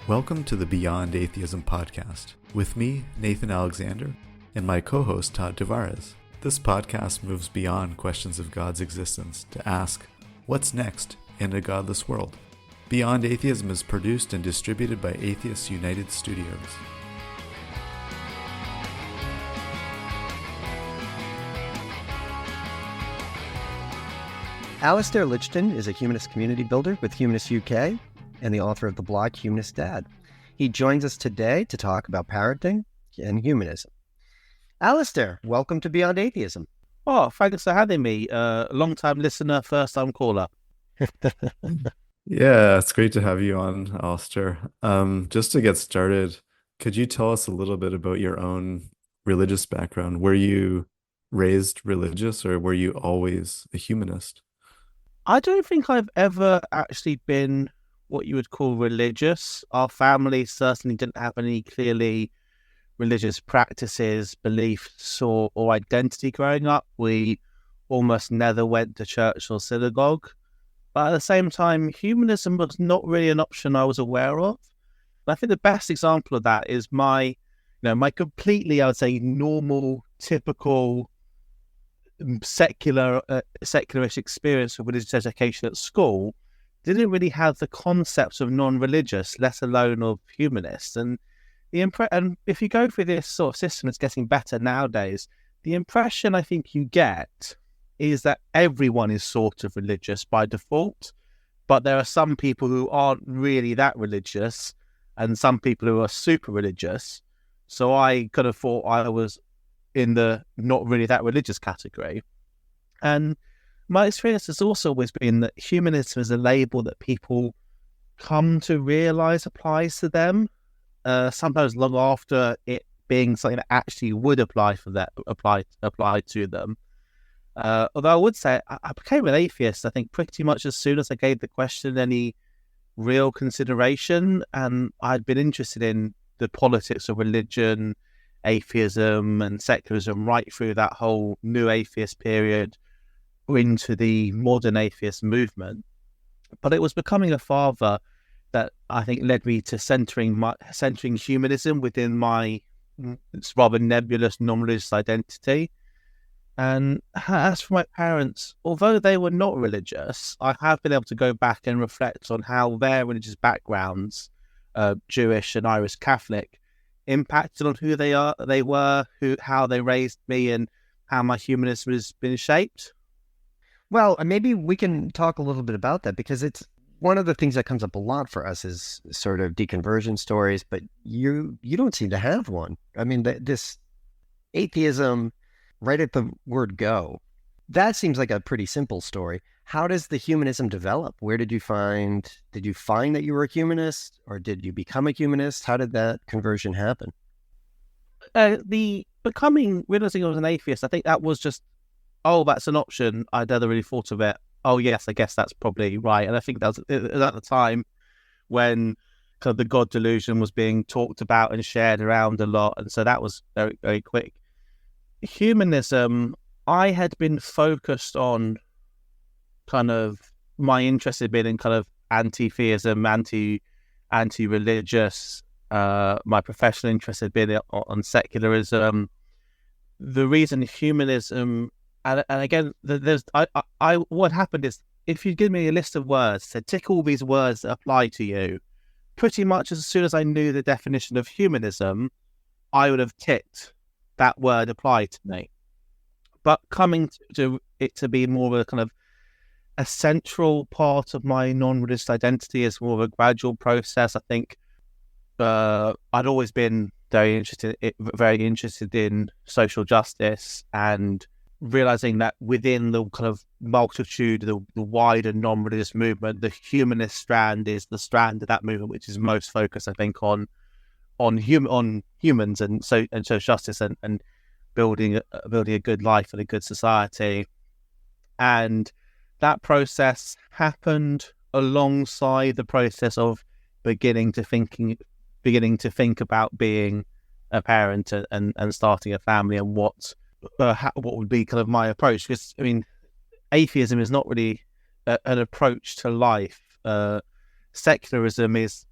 Welcome to the Beyond Atheism podcast, with me, Nathan Alexander, and my co-host, Todd Tavares. This podcast moves beyond questions of God's existence to ask, what's next in a godless world? Beyond Atheism is produced and distributed by Atheists United Studios. Alastair Lichten is a humanist community builder with Humanist UK and the author of the blog Humanist Dad. He joins us today to talk about parenting and humanism. Alastair, welcome to Beyond Atheism. Oh, thanks for having me. Long-time listener, first-time caller. Yeah, it's great to have you on, Alastair. Just to get started, could you tell us a little bit about your own religious background? Were you raised religious or were you always a humanist? I don't think I've ever actually been what you would call religious. Our family certainly didn't have any clearly religious practices, beliefs, or identity growing up. We almost never went to church or synagogue. But at the same time, humanism was not really an option I was aware of. And I think the best example of that is my completely, I would say, normal, typical, secularish experience of religious education at school didn't really have the concepts of non-religious, let alone of humanists. And and if you go through this sort of system, it's getting better nowadays. The impression I think you get is that everyone is sort of religious by default, but there are some people who aren't really that religious and some people who are super religious. So I kind of thought I was in the not really that religious category. And my experience has also always been that humanism is a label that people come to realize applies to them, sometimes long after it being something that actually would apply to them. Although I would say I became an atheist, I think, pretty much as soon as I gave the question any real consideration, and I'd been interested in the politics of religion, atheism and secularism right through that whole new atheist period into the modern atheist movement. But it was becoming a father that I think led me to centering humanism within my rather nebulous non-religious identity. And as for my parents, although they were not religious, I have been able to go back and reflect on how their religious backgrounds, Jewish and Irish Catholic, impacted on who they were, how they raised me, and how my humanism has been shaped. Well, maybe we can talk a little bit about that, because it's one of the things that comes up a lot for us is sort of deconversion stories, but you don't seem to have one. I mean, this atheism, right at the word go, that seems like a pretty simple story. How does the humanism develop? Where did you find that you were a humanist, or did you become a humanist? How did that conversion happen? The realizing I was an atheist, I think that was just, oh, that's an option. I'd never really thought of it. Oh, yes, I guess that's probably right. And I think that was at the time when kind of the God delusion was being talked about and shared around a lot. And so that was very, very quick. Humanism, I had been focused on kind of my interest had been in kind of anti-theism, anti-religious. My professional interest had been on secularism. The reason humanism, and again, what happened is, if you give me a list of words, said tick all these words that apply to you, pretty much as soon as I knew the definition of humanism, I would have ticked that word applied to me. But coming to it to be more of a kind of a central part of my non-religious identity is more of a gradual process. I think I'd always been very interested in social justice, and realizing that within the kind of multitude, the wider non-religious movement, the humanist strand is the strand of that movement which is most focused, I think, on humans and social justice and building a good life and a good society. And that process happened alongside the process of beginning to think about being a parent and starting a family, and what would be kind of my approach. Because I mean, atheism is not really an approach to life. Secularism is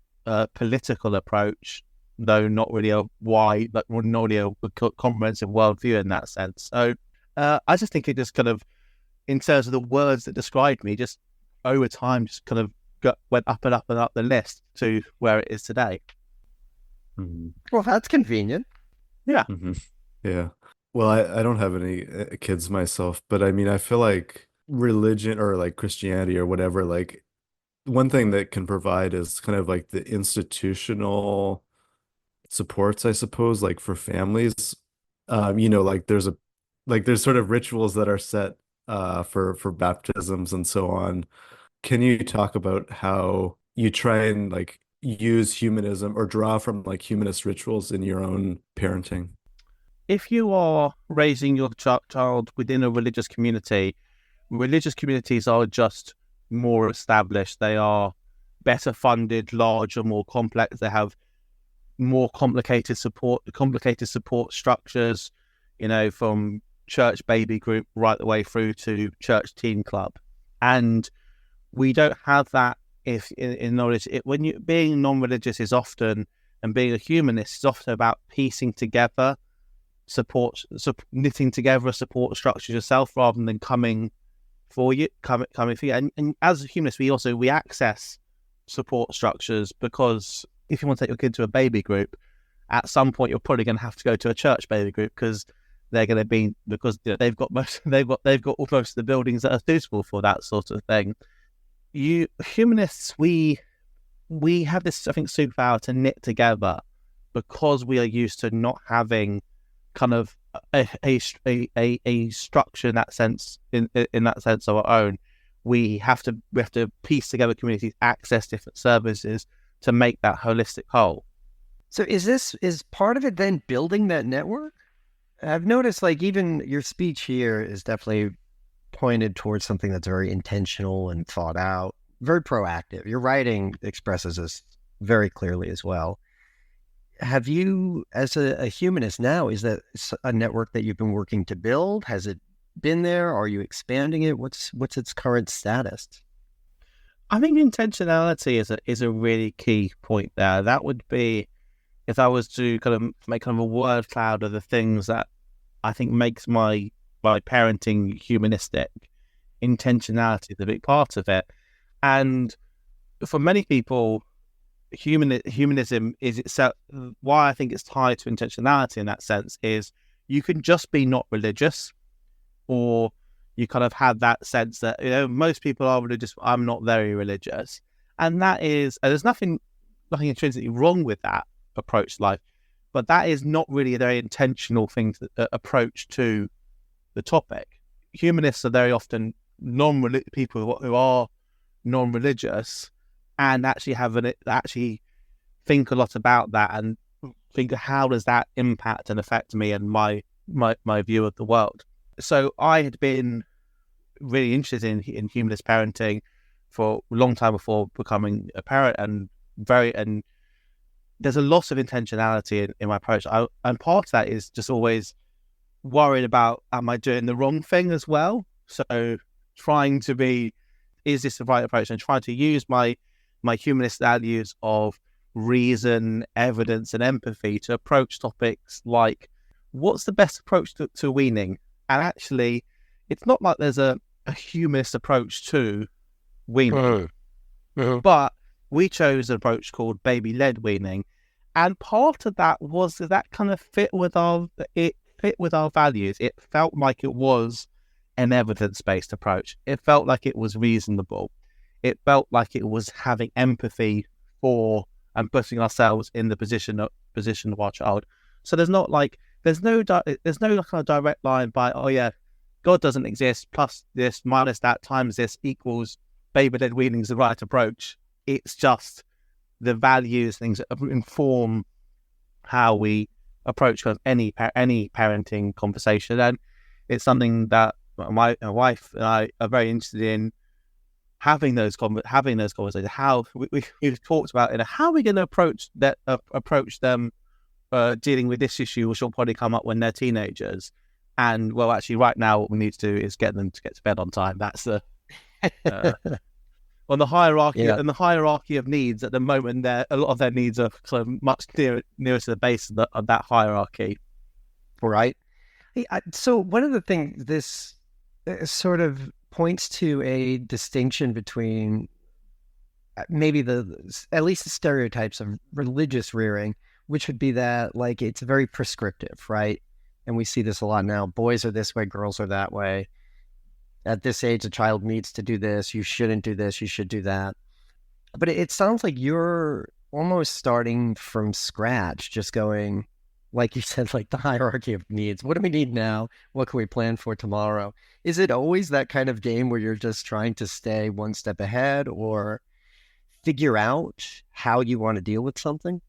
political approach, though not really a wide, but not really a comprehensive worldview in that sense. So I just think it just kind of, in terms of the words that described me, just over time, just kind of went up and up and up the list to where it is today. Well, that's convenient. Yeah. Yeah. Well, I don't have any kids myself, but I mean, I feel like religion or like Christianity or whatever, like one thing that can provide is kind of like the institutional supports, I suppose, like for families. Like there's sort of rituals that are set for baptisms and so on. Can you talk about how you try and like use humanism or draw from like humanist rituals in your own parenting? If you are raising your child within a religious community, religious communities are just more established. They are better funded, larger, more complex. They have more complicated support structures, from church baby group right the way through to church teen club. And we don't have that in knowledge. When you being non-religious is often, and being a humanist is often about piecing together knitting together a support structure yourself rather than coming for you. And as a humanist, we access support structures, because if you want to take your kid to a baby group, at some point you're probably going to have to go to a church baby group because they're going to be, because they've got most of the buildings that are suitable for that sort of thing. You humanists, we have this, I think, superpower to knit together, because we are used to not having kind of a structure in that sense, in that sense of our own. We have to piece together communities, access different services to make that holistic whole. So is part of it then building that network? I've noticed, like, even your speech here is definitely pointed towards something that's very intentional and thought out, very proactive. Your writing expresses this very clearly as well. Have you, as a humanist now, is that a network that you've been working to build? Has it been there? Are you expanding it? What's its current status? I think intentionality is a really key point there. That would be, if I was to kind of make kind of a word cloud of the things that I think makes my parenting humanistic, intentionality is a big part of it. And for many people, humanism is itself, why I think it's tied to intentionality in that sense, is you can just be not religious, or you kind of have that sense that, most people are religious, I'm not very religious. And that is, and there's nothing intrinsically wrong with that approach to life, but that is not really a very intentional thing approach to the topic. Humanists are very often people who are non-religious, and actually think a lot about that, and think, how does that impact and affect me and my view of the world? So I had been really interested in humanist parenting for a long time before becoming a parent, and there's a lot of intentionality in my approach. And part of that is just always worried about, am I doing the wrong thing as well? So trying to be, is this the right approach? And trying to use my humanist values of reason, evidence, and empathy to approach topics like, what's the best approach to weaning? And actually, it's not like there's a humanist approach to weaning, but we chose an approach called baby-led weaning, and part of that was that kind of fit with our values. It felt like it was an evidence-based approach. It felt like it was reasonable. It felt like it was having empathy for and putting ourselves in the position of our child. So there's no kind of direct line by, oh yeah, God doesn't exist, plus this minus that times this equals baby-led weaning is the right approach. It's just the values, things that inform how we approach kind of any parenting conversation, and it's something that my wife and I are very interested in having those conversations. How we've talked about, how are we going to approach them dealing with this issue, which will probably come up when they're teenagers. And well, actually, right now, what we need to do is get them to get to bed on time. That's the on the hierarchy Yeah. and the hierarchy of needs at the moment. There, a lot of their needs are kind of much nearer to the base of that hierarchy. Right. So one of the things this sort of points to a distinction between maybe at least the stereotypes of religious rearing, which would be that like it's very prescriptive, right? And we see this a lot now. Boys are this way, girls are that way. At this age, a child needs to do this. You shouldn't do this. You should do that. But it sounds like you're almost starting from scratch, just going, like you said, like the hierarchy of needs. What do we need now? What can we plan for tomorrow? Is it always that kind of game where you're just trying to stay one step ahead or figure out how you want to deal with something?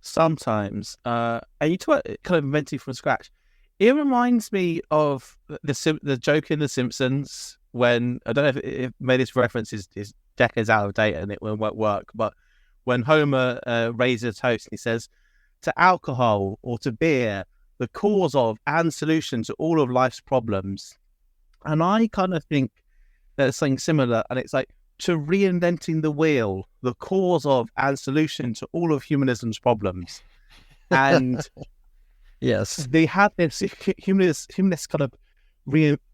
Sometimes, and you talk about kind of inventing from scratch. It reminds me of the joke in The Simpsons when, I don't know if maybe this reference is decades out of date and it won't work, but when Homer raises a toast and he says, to alcohol or to beer, the cause of and solution to all of life's problems. And I kind of think there's something similar, and it's like, to reinventing the wheel, the cause of and solution to all of humanism's problems. And Yes, they have this humanists kind of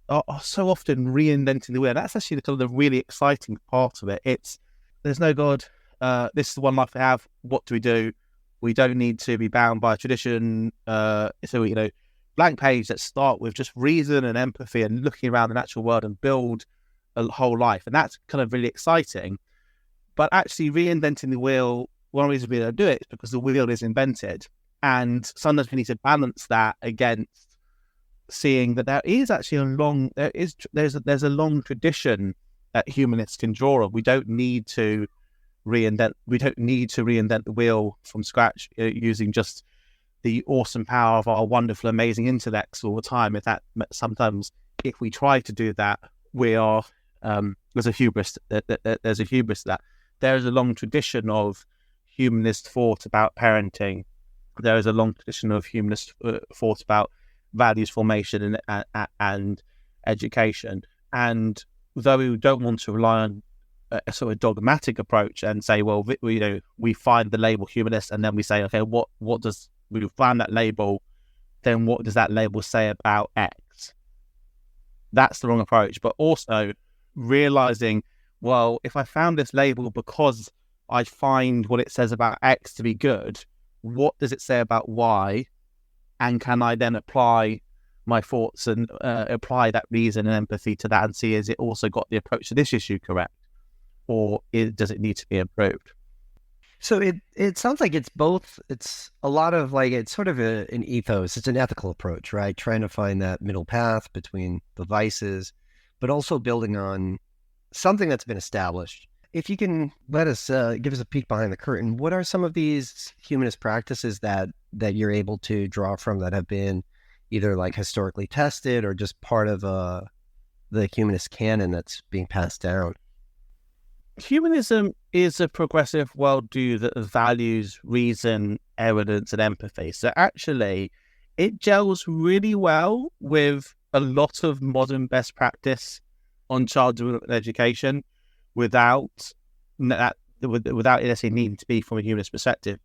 are so often reinventing the wheel. That's actually the kind of the really exciting part of it. It's there's no God. This is the one life we have. What do? We don't need to be bound by tradition. So blank page. Let's start with just reason and empathy and looking around the natural world and build a whole life. And that's kind of really exciting. But actually reinventing the wheel, one reason we don't do it is because the wheel is invented. And sometimes we need to balance that against seeing that there is actually there's a long tradition that humanists can draw on. We don't need to reinvent the wheel from scratch using just the awesome power of our wonderful, amazing intellects all the time. If we try to do that, we are there's a hubris that there is a long tradition of humanist thought about parenting. There is a long tradition of humanist thought about values formation and education. And though we don't want to rely on a sort of dogmatic approach and say, well, we find the label humanist and then we say, okay, what does we find that label? Then what does that label say about X? That's the wrong approach. But also realizing, well, if I found this label because I find what it says about X to be good, what does it say about Y? And can I then apply my thoughts and apply that reason and empathy to that and see, is it also got the approach to this issue correct? Or does it need to be improved? So it sounds like it's both. It's a lot of like, it's sort of an ethos. It's an ethical approach, right? Trying to find that middle path between the vices, but also building on something that's been established. If you can let us give us a peek behind the curtain, what are some of these humanist practices that you're able to draw from that have been either like historically tested or just part of the humanist canon that's being passed down? Humanism is a progressive worldview that values reason, evidence, and empathy. So actually, it gels really well with a lot of modern best practice on child development education without it necessarily needing to be from a humanist perspective.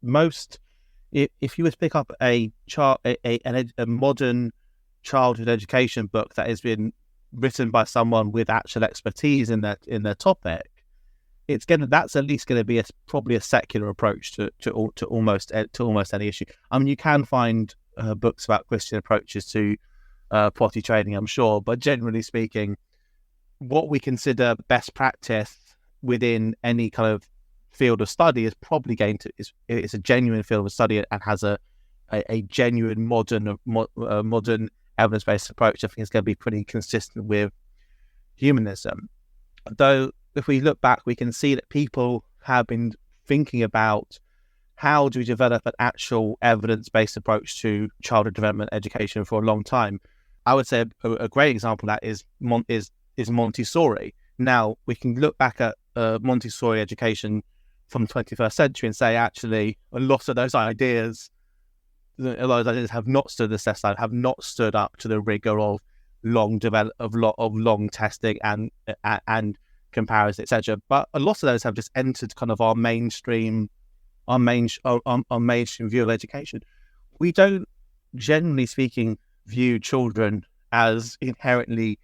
If you were to pick up a modern childhood education book that has been written by someone with actual expertise in their topic, that's at least going to be probably a secular approach to almost any issue. I mean, you can find books about Christian approaches to potty training, I'm sure, but generally speaking, what we consider best practice within any kind of field of study is probably it's a genuine field of study and has a genuine modern evidence-based approach. I think it's going to be pretty consistent with humanism. Though, if we look back, we can see that people have been thinking about how do we develop an actual evidence-based approach to childhood development education for a long time. I would say a great example of that is Montessori. Now, we can look back at Montessori education from the 21st century and say, actually, a lot of those ideas have not stood the test, have not stood up to the rigor of long testing and comparison, etc. But a lot of those have just entered kind of our mainstream view of education. We don't, generally speaking, view children as inherently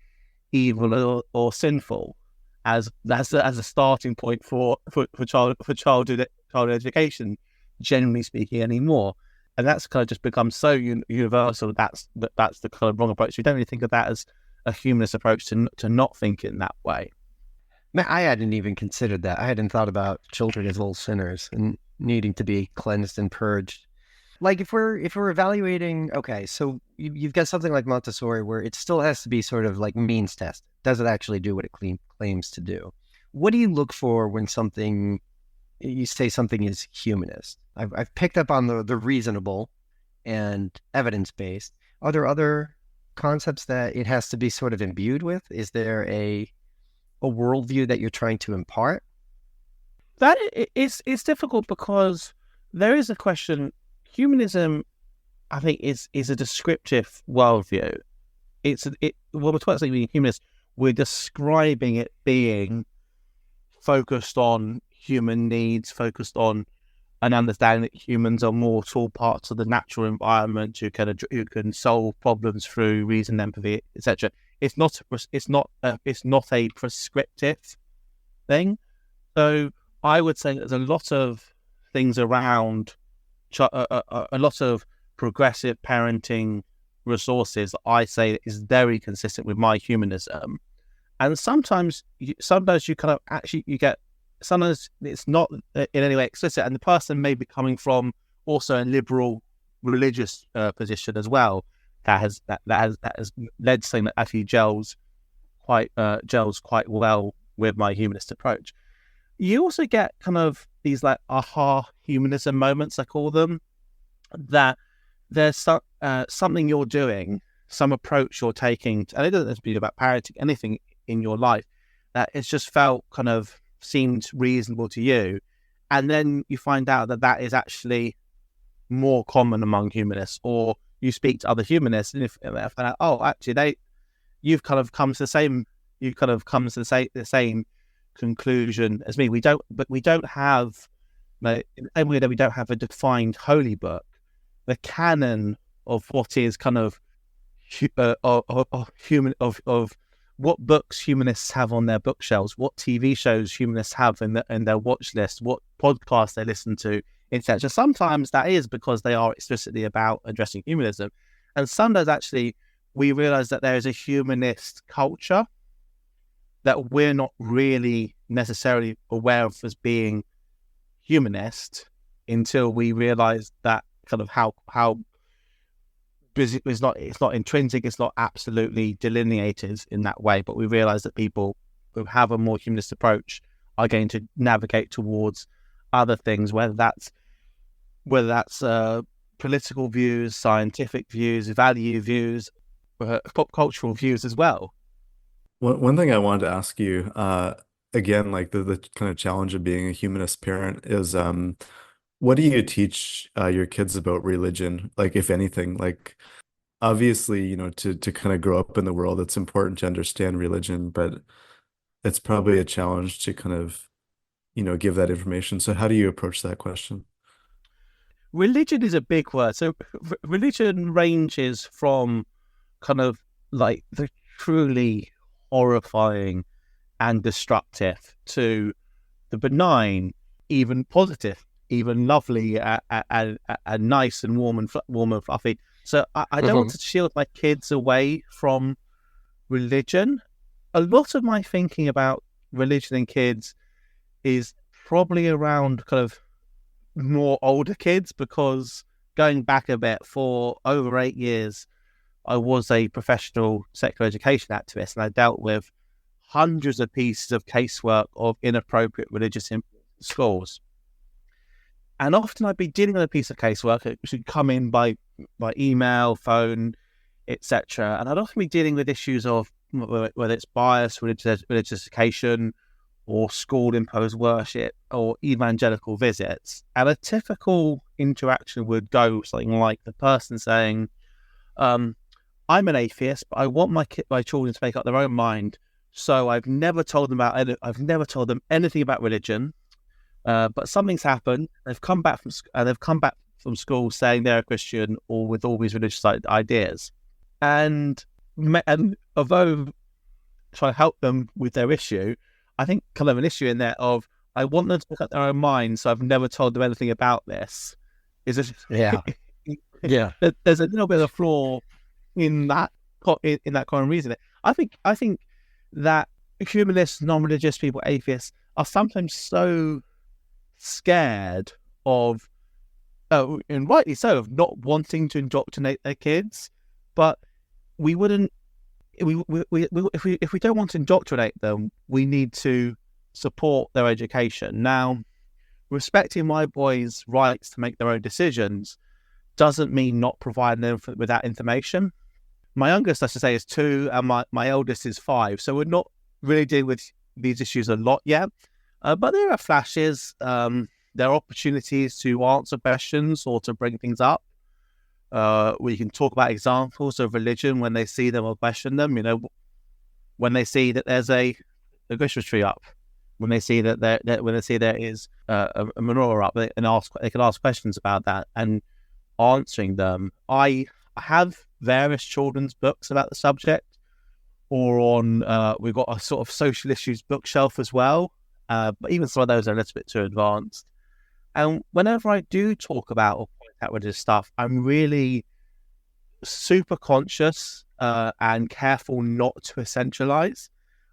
evil or sinful as a starting point for childhood education, generally speaking, anymore. And that's kind of just become so universal. That's the kind of wrong approach. We don't really think of that as a humanist approach to not think in that way. Man, I hadn't even considered that. I hadn't thought about children as little sinners and needing to be cleansed and purged. Like if we're evaluating, okay, so you've got something like Montessori where it still has to be sort of like means tested. Does it actually do what it claims to do? What do you look for when you say something is humanist? I've picked up on the reasonable and evidence-based. Are there other concepts that it has to be sort of imbued with? Is there a worldview that you're trying to impart? That it's difficult because there is a question. Humanism, I think, is a descriptive worldview. When we're talking about humanist, we're describing it being focused on human needs, focused on an understanding that humans are mortal parts of the natural environment who can solve problems through reason, empathy, etc. It's not a prescriptive thing. So I would say there's a lot of things around a lot of progressive parenting resources that I say is very consistent with my humanism. And sometimes you kind of actually sometimes it's not in any way explicit, and the person may be coming from also a liberal religious position as well that has led to something that actually gels quite well with my humanist approach. You also get kind of these like aha humanism moments, I call them, that there's something you're doing, some approach you're taking, and it doesn't have to be about parenting, anything in your life, that it's just felt kind of seemed reasonable to you. And then you find out that is actually more common among humanists, or you speak to other humanists and if they find out, oh, actually you've kind of come to the same conclusion as me. We don't have, in the same way that we don't have a defined holy book, the canon of what is kind of what books humanists have on their bookshelves, what TV shows humanists have in their watch list, what podcasts they listen to, etc. Sometimes that is because they are explicitly about addressing humanism, and sometimes actually we realize that there is a humanist culture that we're not really necessarily aware of as being humanist until we realize that kind of how it's not intrinsic, it's not absolutely delineated in that way, but we realize that people who have a more humanist approach are going to navigate towards other things, whether that's political views, scientific views, value views, pop cultural views as well. One thing I wanted to ask you, again, like the kind of challenge of being a humanist parent is, what do you teach your kids about religion? Like, if anything, like obviously, to kind of grow up in the world, it's important to understand religion, but it's probably a challenge to kind of, give that information. So how do you approach that question? Religion is a big word. So religion ranges from kind of like the truly horrifying and destructive to the benign, even positive, even lovely, and nice and warm and fluffy. So I don't want to shield my kids away from religion. A lot of my thinking about religion and kids is probably around kind of more older kids, because going back a bit, for over 8 years, I was a professional secular education activist, and I dealt with hundreds of pieces of casework of inappropriate religious influence in schools. And often I'd be dealing with a piece of casework which would come in by email, phone, etc. And I'd often be dealing with issues of whether it's bias, religious education, or school-imposed worship, or evangelical visits. And a typical interaction would go something like the person saying, I'm an atheist, but I want my children to make up their own mind, So I've never told them anything about religion. But something's happened. They've come back from school saying they're a Christian or with all these religious ideas. And although trying to help them with their issue, I think kind of an issue in there of I want them to look at their own mind, so I've never told them anything about this. Is it? Yeah. Yeah. There's a little bit of a flaw in that kind of reasoning. I think that humanists, non-religious people, atheists are sometimes so scared of, and rightly so, of not wanting to indoctrinate their kids. But we wouldn't. If we don't want to indoctrinate them, we need to support their education. Now, respecting my boys' rights to make their own decisions doesn't mean not providing them with that information. My youngest, I should say, is 2, and my eldest is 5. So we're not really dealing with these issues a lot yet. But there are flashes. There are opportunities to answer questions or to bring things up. We can talk about examples of religion when they see them or question them. When they see that there's a Christmas tree up, when they see that there is a menorah up, they can ask questions about that and answering them. I have various children's books about the subject, or on we've got a sort of social issues bookshelf as well. But even some of those are a little bit too advanced. And whenever I do talk about or point out religious stuff, I'm really super conscious and careful not to essentialize.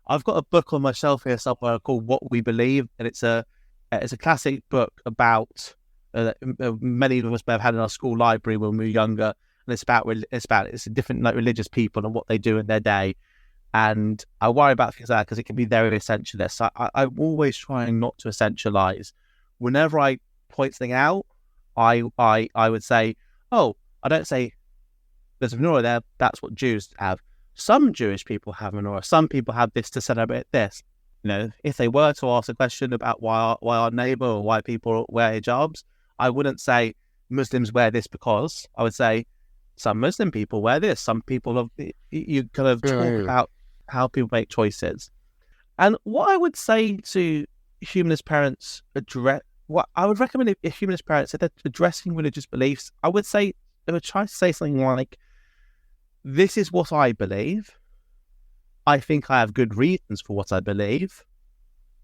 I've got a book on my shelf here somewhere called What We Believe, and it's a classic book about many of us may have had in our school library when we were younger, and it's different like religious people and what they do in their day. And I worry about things like that because it can be very essentialist. So I'm always trying not to essentialize. Whenever I point something out, I would say, I don't say there's a menorah there, that's what Jews have. Some Jewish people have menorah. Some people have this to celebrate this. If they were to ask a question about why our neighbor or why people wear hijabs, I wouldn't say Muslims wear this because. I would say some Muslim people wear this. Some people you kind of talk about how people make choices. And what I would say to humanist parents what I would recommend if humanist parents, if they're addressing religious beliefs, I would say they would try to say something like, this is what I believe. I think I have good reasons for what I believe.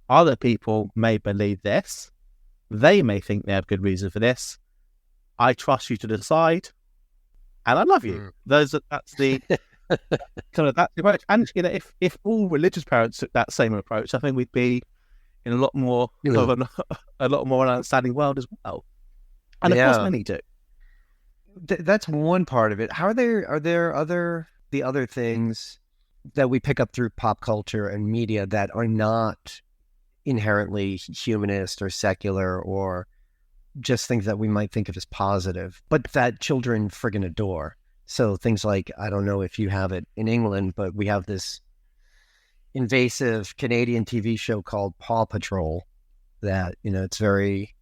Other people may believe this. They may think they have good reason for this. I trust you to decide. And I love you. That's the kind of that's the approach. And if all religious parents took that same approach, I think we'd be in a lot more a lot more understanding world as well. And of course, many do. That's one part of it. Are there other things that we pick up through pop culture and media that are not inherently humanist or secular or just things that we might think of as positive, but that children friggin' adore? So things like, I don't know if you have it in England, but we have this invasive Canadian TV show called Paw Patrol that, it's very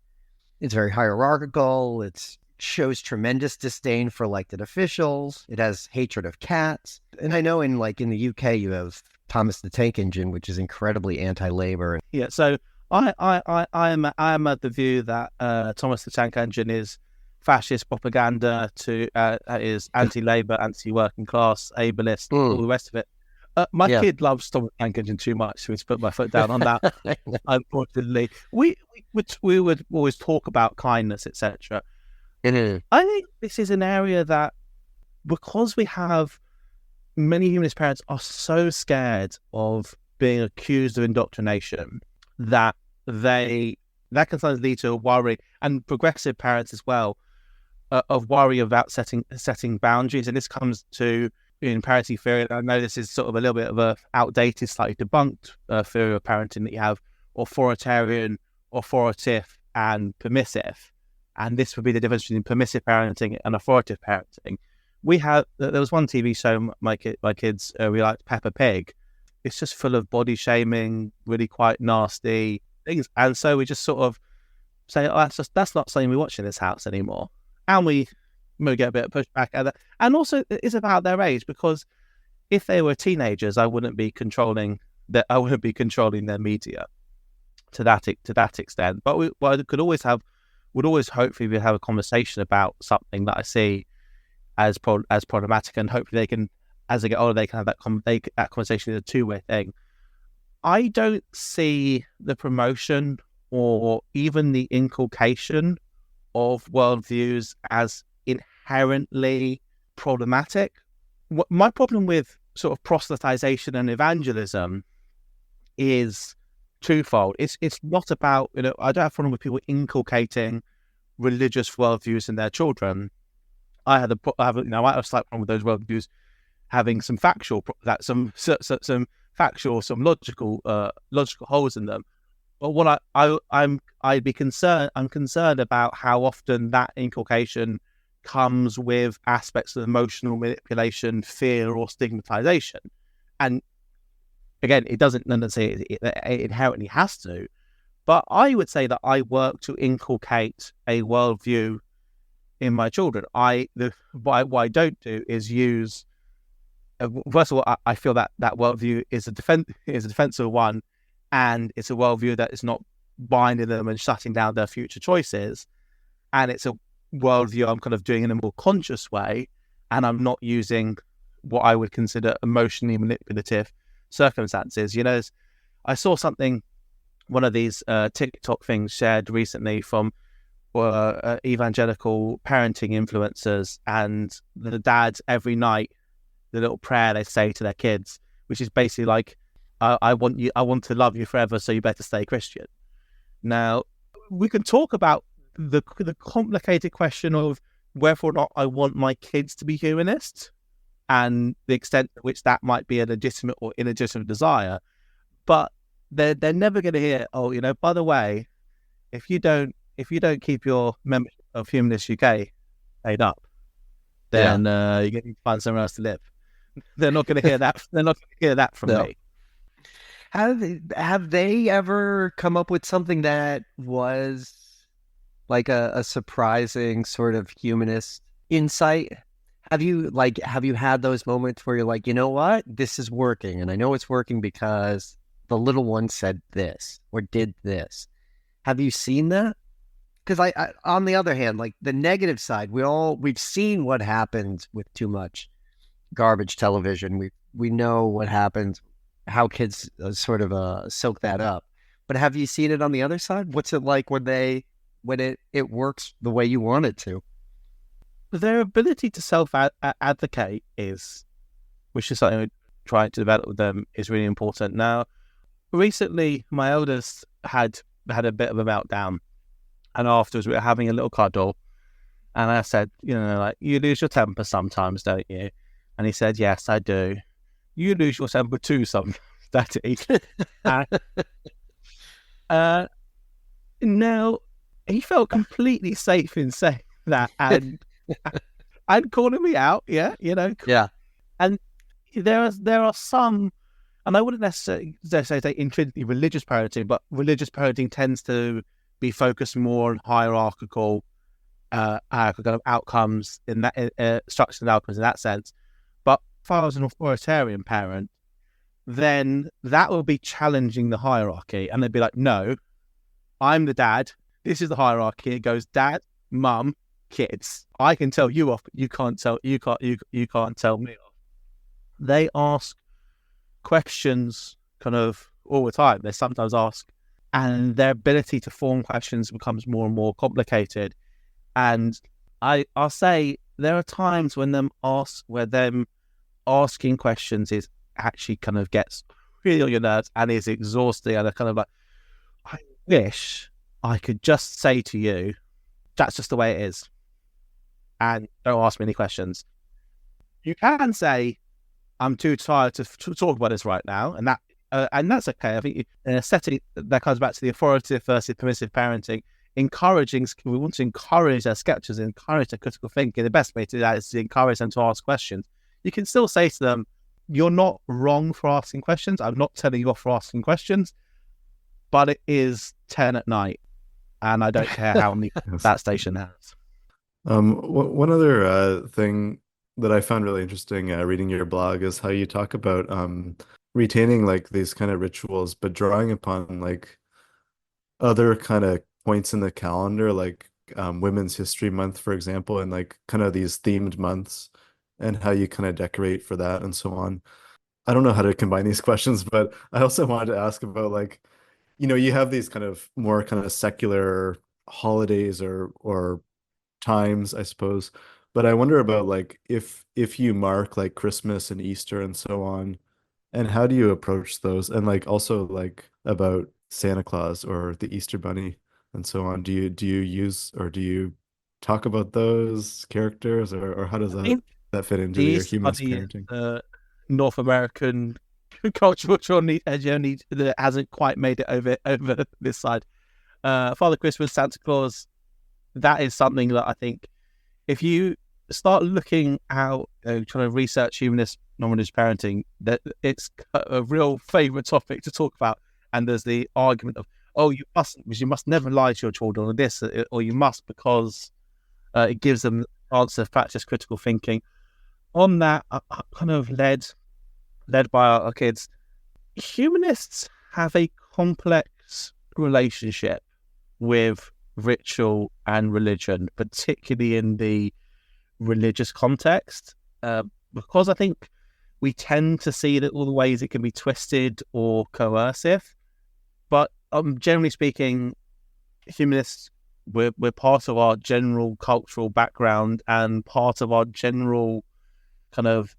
hierarchical. It shows tremendous disdain for elected officials. It has hatred of cats. And I know in the UK you have Thomas the Tank Engine, which is incredibly anti-labor. Yeah, so I am at the view that Thomas the Tank Engine is fascist propaganda, is anti-labor, anti-working class, ableist, all the rest of it. My kid loves Thomas the Tank Engine too much, so he's put my foot down on that. Unfortunately, we would always talk about kindness, etc. I think this is an area that, because we have many humanist parents are so scared of being accused of indoctrination that can sometimes lead to a worry, and progressive parents as well, of worry about setting boundaries. And this comes to in parenting theory. I know this is sort of a little bit of a outdated, slightly debunked theory of parenting, that you have authoritarian, authoritative, and permissive. And this would be the difference between permissive parenting and authoritative parenting. There was one TV show my kids we liked, Peppa Pig. It's just full of body shaming, really quite nasty things, and so we just sort of say, that's not something we watch in this house anymore, and we get a bit of pushback at that. And also it's about their age, because if they were teenagers, I wouldn't be controlling that I wouldn't be controlling their media to that extent. But what I could always have, would always hopefully we have a conversation about something that I see as problematic, and hopefully they can, as they get older, they can have that conversation is a two-way thing. I don't see the promotion or even the inculcation of worldviews as inherently problematic. My problem with sort of proselytization and evangelism is twofold. It's not about, I don't have a problem with people inculcating religious worldviews in their children. I have a slight problem with those worldviews having some factual, some logical holes in them. But what I'm concerned about how often that inculcation comes with aspects of emotional manipulation, fear, or stigmatization. And again, it doesn't necessarily it inherently has to, but I would say that I work to inculcate a worldview in my children. What I don't do is use. First of all, I feel that worldview is a defensive one, and it's a worldview that is not binding them and shutting down their future choices. And it's a worldview I'm kind of doing in a more conscious way, and I'm not using what I would consider emotionally manipulative circumstances. I saw something, one of these TikTok things shared recently from evangelical parenting influencers, and the dads every night, the little prayer they say to their kids, which is basically like, I want to love you forever, so you better stay Christian. Now, we can talk about the complicated question of whether or not I want my kids to be humanists and the extent to which that might be a legitimate or illegitimate desire. But they're never going to hear, by the way, if you don't keep your membership of Humanist UK paid up, then you're going to find somewhere else to live. They're not going to hear that. They're not going to hear that from me. Have they ever come up with something that was like a surprising sort of humanist insight? Have you had those moments where you're like, you know what, this is working, and I know it's working because the little one said this or did this? Have you seen that? Because I on the other hand, like the negative side, we've seen what happens with too much garbage television. We know what happens, how kids sort of soak that up. But have you seen it on the other side? What's it like when it works the way you want it to? Their ability to self-advocate which is something we're trying to develop with them, is really important. Now, recently, my eldest had a bit of a meltdown, and afterwards we were having a little cuddle, and I said, you lose your temper sometimes, don't you? And he said, yes, I do. You lose your temper too sometimes, Daddy. Now, he felt completely safe in saying that, and calling me out, yeah. And there are some, and I wouldn't necessarily say intrinsically religious parenting, but religious parenting tends to be focused more on hierarchical kind of outcomes in that structured outcomes in that sense. But if I was an authoritarian parent, then that will be challenging the hierarchy, and they'd be like, no, I'm the dad. This is the hierarchy. It goes dad, mum, kids. I can tell you off, but you can't tell me off. They ask questions kind of all the time. They sometimes ask, and their ability to form questions becomes more and more complicated. And I'll say there are times when them asking questions is actually kind of gets really on your nerves and is exhausting, and they're kind of like, I wish I could just say to you, that's just the way it is, and don't ask me any questions. You can say, I'm too tired to talk about this right now, and that's okay. I think in a setting that comes back to the authoritative versus permissive parenting, we want to encourage their skepticism, encourage their critical thinking. The best way to do that is to encourage them to ask questions. You can still say to them, you're not wrong for asking questions. I'm not telling you off for asking questions, but it is 10 at night, and I don't care how many that station has. One other thing that I found really interesting reading your blog is how you talk about retaining like these kind of rituals, but drawing upon like other kind of points in the calendar, like Women's History Month, for example, and like kind of these themed months and how you kind of decorate for that and so on. I don't know how to combine these questions, but I also wanted to ask about like, you have these kind of more kind of secular holidays or times, I suppose. But I wonder about like if you mark like Christmas and Easter and so on, and how do you approach those? And like also like about Santa Claus or the Easter Bunny and so on. Do you use or do you talk about those characters or how does I that think that fit the into your Easter humanist Bunny is parenting? North American cultural journey that hasn't quite made it over this side. Father Christmas, Santa Claus, that is something that I think if you start looking out, trying to research humanist, non-religious parenting, that it's a real favourite topic to talk about. And there's the argument of, oh, you must never lie to your children, or this, or you must because it gives them the chance to practice critical thinking. On that, kind of led by our kids, humanists have a complex relationship with ritual and religion, particularly in the religious context, because I think we tend to see that all the ways it can be twisted or coercive. But generally speaking, humanists, we're part of our general cultural background and part of our general kind of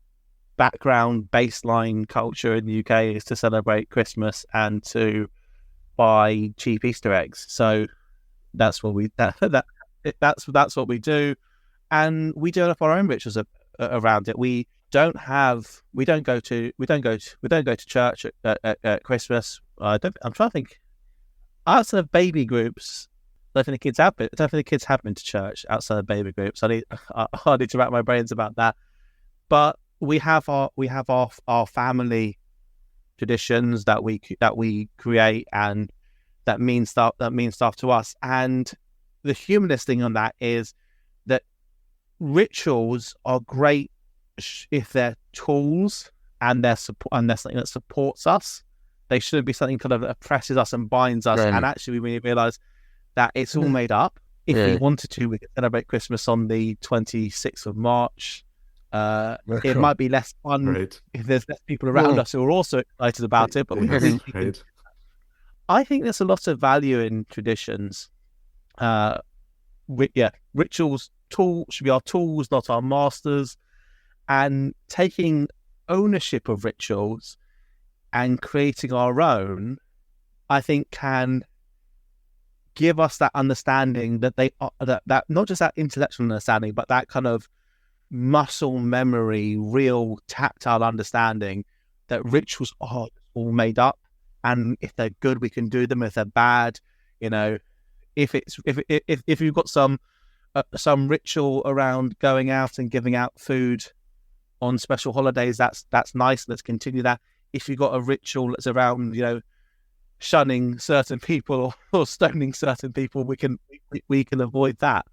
background baseline culture in the UK is to celebrate Christmas and to buy cheap Easter eggs. So that's what that's what we do, and we develop our own rituals around it. We don't go to church at Christmas. I'm trying to think. Outside of baby groups, I don't think the kids have been to church outside of baby groups. I need to wrap my brains about that. But we have our family traditions that we create, and that means stuff to us. And the humanist thing on that is that rituals are great if they're tools and they're something that supports us. They shouldn't be something kind of that oppresses us and binds us. Right. And actually, we realise that it's all made up. If we wanted to, we could celebrate Christmas on the 26th of March. It might be less fun if there's less people around us who are also excited about it. But I think there's a lot of value in traditions. Rituals should be our tools, not our masters. And taking ownership of rituals and creating our own, I think, can give us that understanding that they are that not just that intellectual understanding, but that kind of muscle memory, real tactile understanding that rituals are all made up, and if they're good, we can do them. If they're bad, if you've got some ritual around going out and giving out food on special holidays, that's nice. Let's continue that. If you've got a ritual that's around, shunning certain people or stoning certain people, we can avoid that.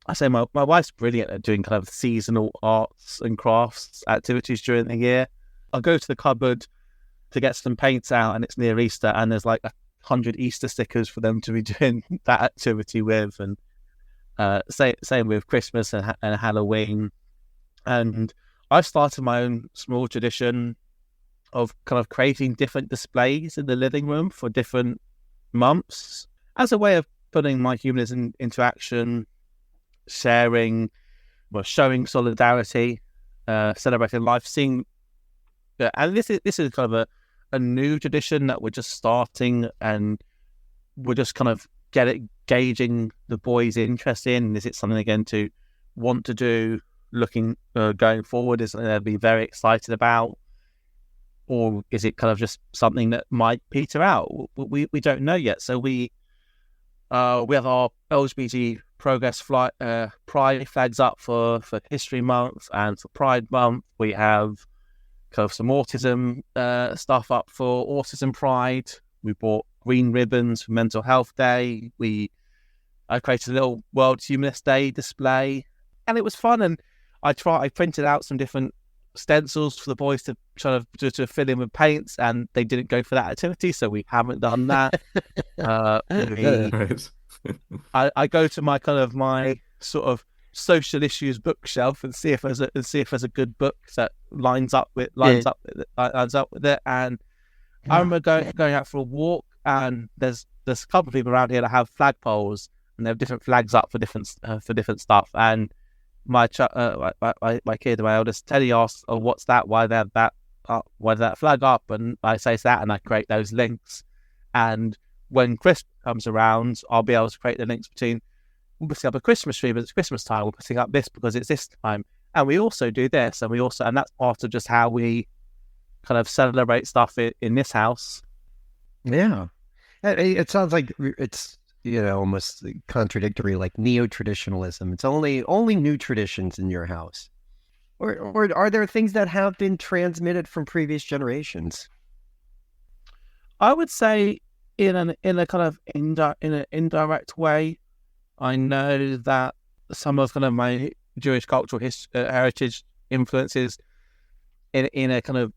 I say my wife's brilliant at doing kind of seasonal arts and crafts activities during the year. I'll go to the cupboard to get some paints out, and it's near Easter, and there's like 100 Easter stickers for them to be doing that activity with. And same with Christmas and Halloween. And I've started my own small tradition of kind of creating different displays in the living room for different months as a way of putting my humanism into action, showing solidarity, celebrating life, seeing. And this is kind of a new tradition that we're just starting, and we're just kind of gauging the boys' interest in. Is it something again to want to do, looking going forward? Is something they'll be very excited about, or is it kind of just something that might peter out? We don't know yet. So we have our LGBT Progress Pride flags up for History Month and for Pride Month. We have kind of some autism stuff up for Autism Pride. We bought green ribbons for Mental Health Day. I created a little World Humanist Day display, and it was fun. And I printed out some different stencils for the boys to try to fill in with paints, and they didn't go for that activity, so we haven't done that. Right. I go to my sort of social issues bookshelf and see if there's a good book that lines up with it. And I remember going out for a walk, and there's a couple of people around here that have flagpoles, and they have different flags up for different stuff. And my kid, my eldest Teddy, asked, "Oh, what's that? Why they have that? Why that flag up?" And I say it's that, and I create those links. And when Christmas comes around, I'll be able to create the links between, we're putting up a Christmas tree, but it's Christmas time. We're putting up this because it's this time, and we also do this, and that's part of just how we kind of celebrate stuff in this house. Yeah, it sounds like it's almost contradictory, like neo-traditionalism. It's only new traditions in your house, or are there things that have been transmitted from previous generations? I would say in a kind of indirect way. I know that some of kind of my Jewish cultural heritage influences in a kind of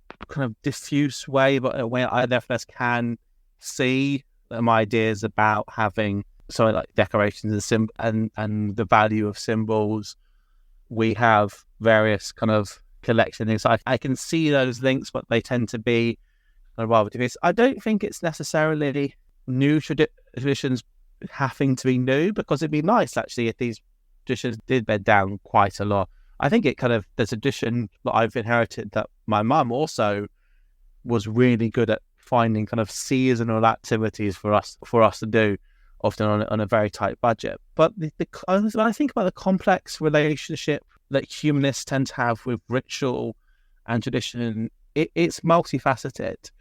diffuse way, but a way I nevertheless can see my ideas about having something like decorations and the value of symbols. We have various kind of collections. I can see those links, but they tend to be rather diffuse. I don't think it's necessarily new traditions having to be new, because it'd be nice actually if these traditions did bed down quite a lot. I think there's a tradition that I've inherited that my mum also was really good at finding kind of seasonal activities for us to do, often on a very tight budget. But when I think about the complex relationship that humanists tend to have with ritual and tradition, it's multifaceted.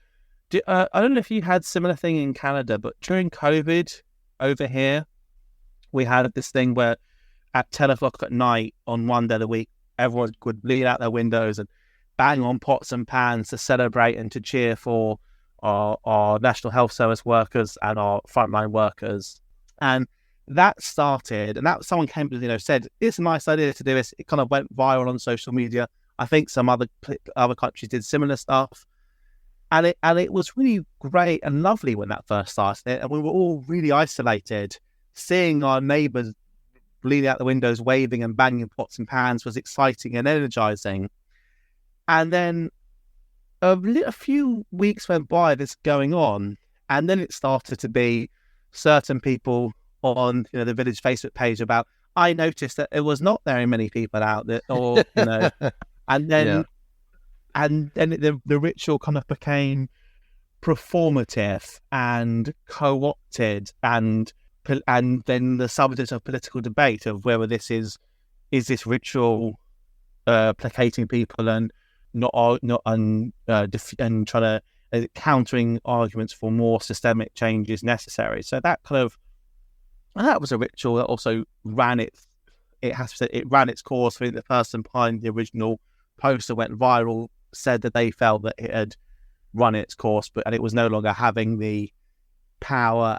I don't know if you had similar thing in Canada, but during COVID over here, we had this thing where at 10 o'clock at night on one day of the week, everyone would lean out their windows and bang on pots and pans to celebrate and to cheer for our National Health Service workers and our frontline workers. And that started, and that someone came to said, it's a nice idea to do this. It kind of went viral on social media. I think some other countries did similar stuff. And it was really great and lovely when that first started. And we were all really isolated. Seeing our neighbours leaning out the windows, waving and banging pots and pans was exciting and energizing. And then a few weeks went by this going on, and then it started to be certain people on the village Facebook page about, I noticed that there was not very many people out there, or and then. Yeah. And then the ritual kind of became performative and co-opted, and then the subject of political debate of whether this is this ritual placating people and and trying to countering arguments for more systemic changes necessary. So that was a ritual that also ran its course. I think the person behind the original poster went viral, said that they felt that it had run its course, and it was no longer having the power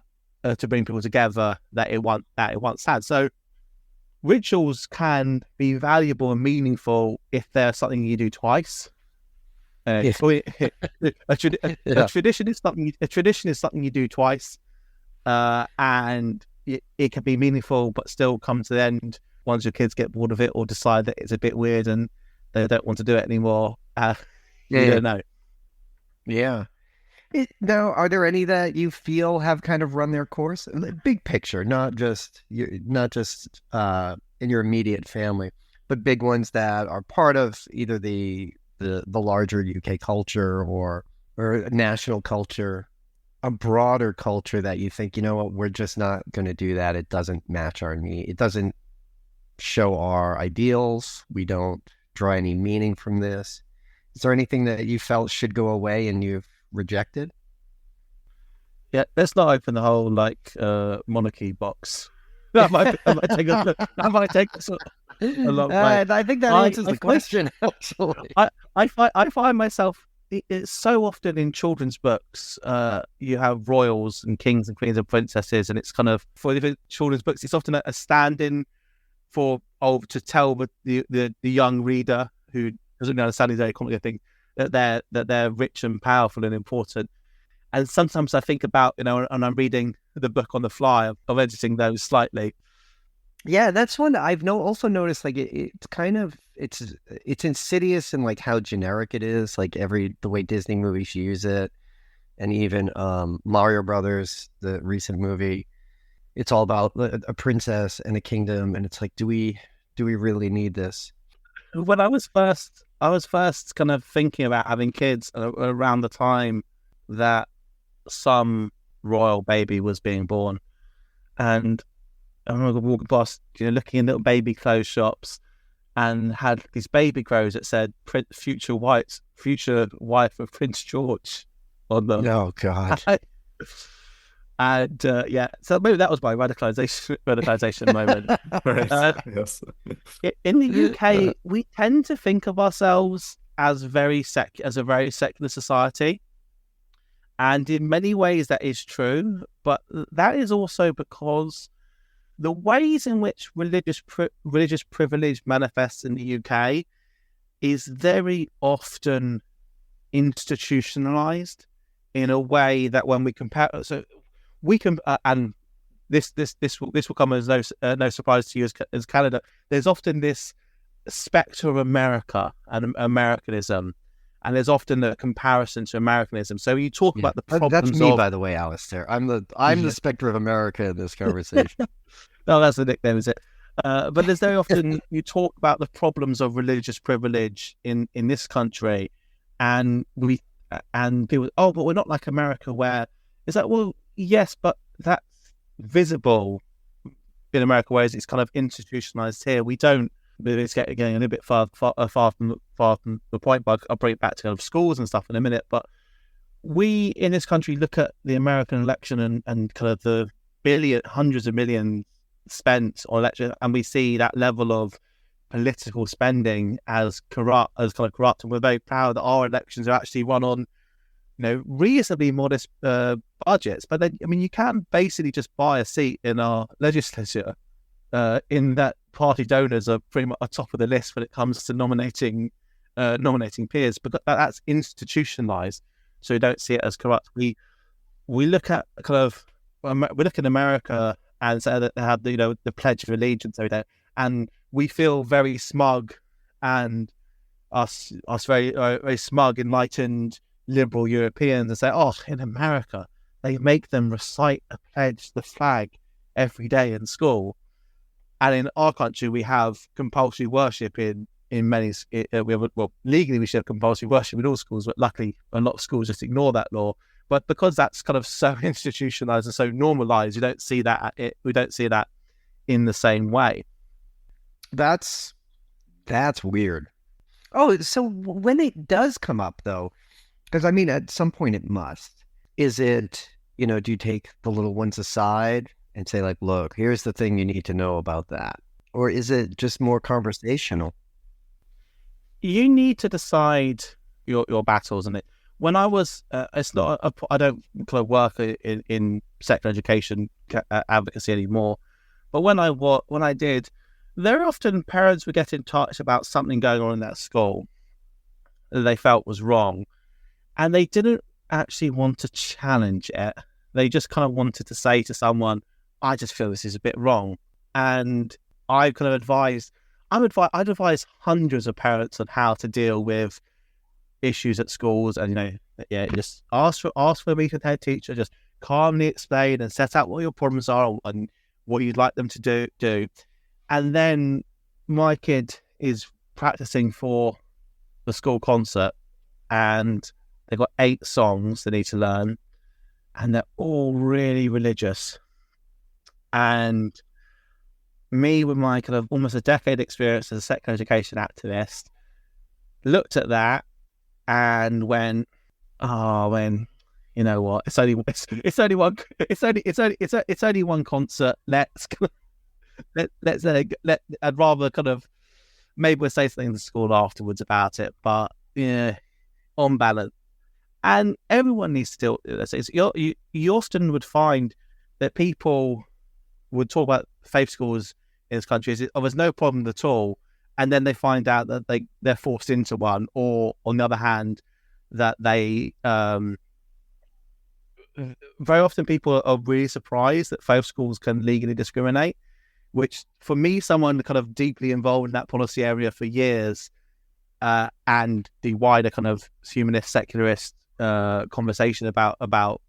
to bring people together that it once had. So rituals can be valuable and meaningful if they're something you do twice. A tradition is something you do twice, and it can be meaningful, but still come to the end once your kids get bored of it or decide that it's a bit weird and they don't want to do it anymore. You don't know. Yeah. Now, are there any that you feel have kind of run their course? Big picture, not just in your immediate family, but big ones that are part of either the larger UK culture or national culture, a broader culture that you think, we're just not going to do that. It doesn't match our need. It doesn't show our ideals. We don't draw any meaning from this. Is there anything that you felt should go away and you've rejected? Yeah, let's not open the whole monarchy box. That might take a long way. I think that answers the question. Actually, I find myself, it's so often in children's books. You have royals and kings and queens and princesses, and it's kind of for the children's books. It's often a stand-in to tell the young reader who doesn't understand these very complicated things, that they're rich and powerful and important. And sometimes I think about, and I'm reading the book on the fly of editing those slightly. Yeah, that's one that I've also noticed. Like it's kind of it's insidious in like how generic it is. Like the way Disney movies use it, and even Mario Brothers, the recent movie, it's all about a princess and a kingdom, and it's like, do we really need this? When I was first kind of thinking about having kids around the time that some royal baby was being born, and I remember walking past, looking in little baby clothes shops, and had these baby clothes that said future wife of Prince George on them. Oh God. And so maybe that was my radicalization moment. Yes. In the UK, we tend to think of ourselves as a very secular society, and in many ways that is true. But that is also because the ways in which religious privilege manifests in the UK is very often institutionalized in a way that when we compare, so we can, and this will come as no surprise to you as Canada. There's often this spectre of America and Americanism, and there's often a comparison to Americanism. So you talk about the problems. That's me, by the way, Alastair. I'm the spectre of America in this conversation. No, that's the nickname, is it? But there's very often you talk about the problems of religious privilege in this country, and people, but we're not like America, where it's like, well, yes, but that's visible in America, whereas it's kind of institutionalized here. We don't. It's getting a little bit far from the point, but I'll bring it back to kind of schools and stuff in a minute. But we in this country look at the American election and kind of the hundreds of millions spent on election, and we see that level of political spending as corrupt, and we're very proud that our elections are actually run on, reasonably modest budgets. But then, you can basically just buy a seat in our legislature. In that party donors are pretty much top of the list when it comes to nominating peers, but that's institutionalized, so we don't see it as corrupt. We look at we look at America and say that they have the Pledge of Allegiance over there, and we feel very smug, and us very very smug, enlightened, liberal Europeans, and say, oh, in America they make them recite a pledge, the flag, every day in school. And in our country, we have compulsory worship in many. Legally we should have compulsory worship in all schools, but luckily a lot of schools just ignore that law. But because that's kind of so institutionalized and so normalized, we don't see that in the same way. That's weird. Oh, so when it does come up, though, because at some point it must. Is it, do you take the little ones aside and say, like, look, here's the thing you need to know about that? Or is it just more conversational? You need to decide your battles. And when I was, it's not, I don't kind of work in secular education advocacy anymore. But when I did, very often parents would get in touch about something going on in that school that they felt was wrong. And they didn't actually want to challenge it. They just kind of wanted to say to someone, I just feel this is a bit wrong. And I'd advise hundreds of parents on how to deal with issues at schools, and just ask for a meeting with head teacher, just calmly explain and set out what your problems are and what you'd like them to do. And then my kid is practicing for the school concert, and they've got 8 songs they need to learn, and they're all really religious. And me, with my kind of almost a decade experience as a secular education activist, looked at that and went, you know what? It's only one concert. I'd rather kind of maybe we'll say something to school afterwards about it, but yeah, on balance. And everyone needs to do this. You often would find that people would talk about faith schools in this country. There's no problem at all, and then they find out that they're forced into one, or on the other hand, that they very often people are really surprised that faith schools can legally discriminate, which for me, someone kind of deeply involved in that policy area for years, and the wider kind of humanist secularist conversation about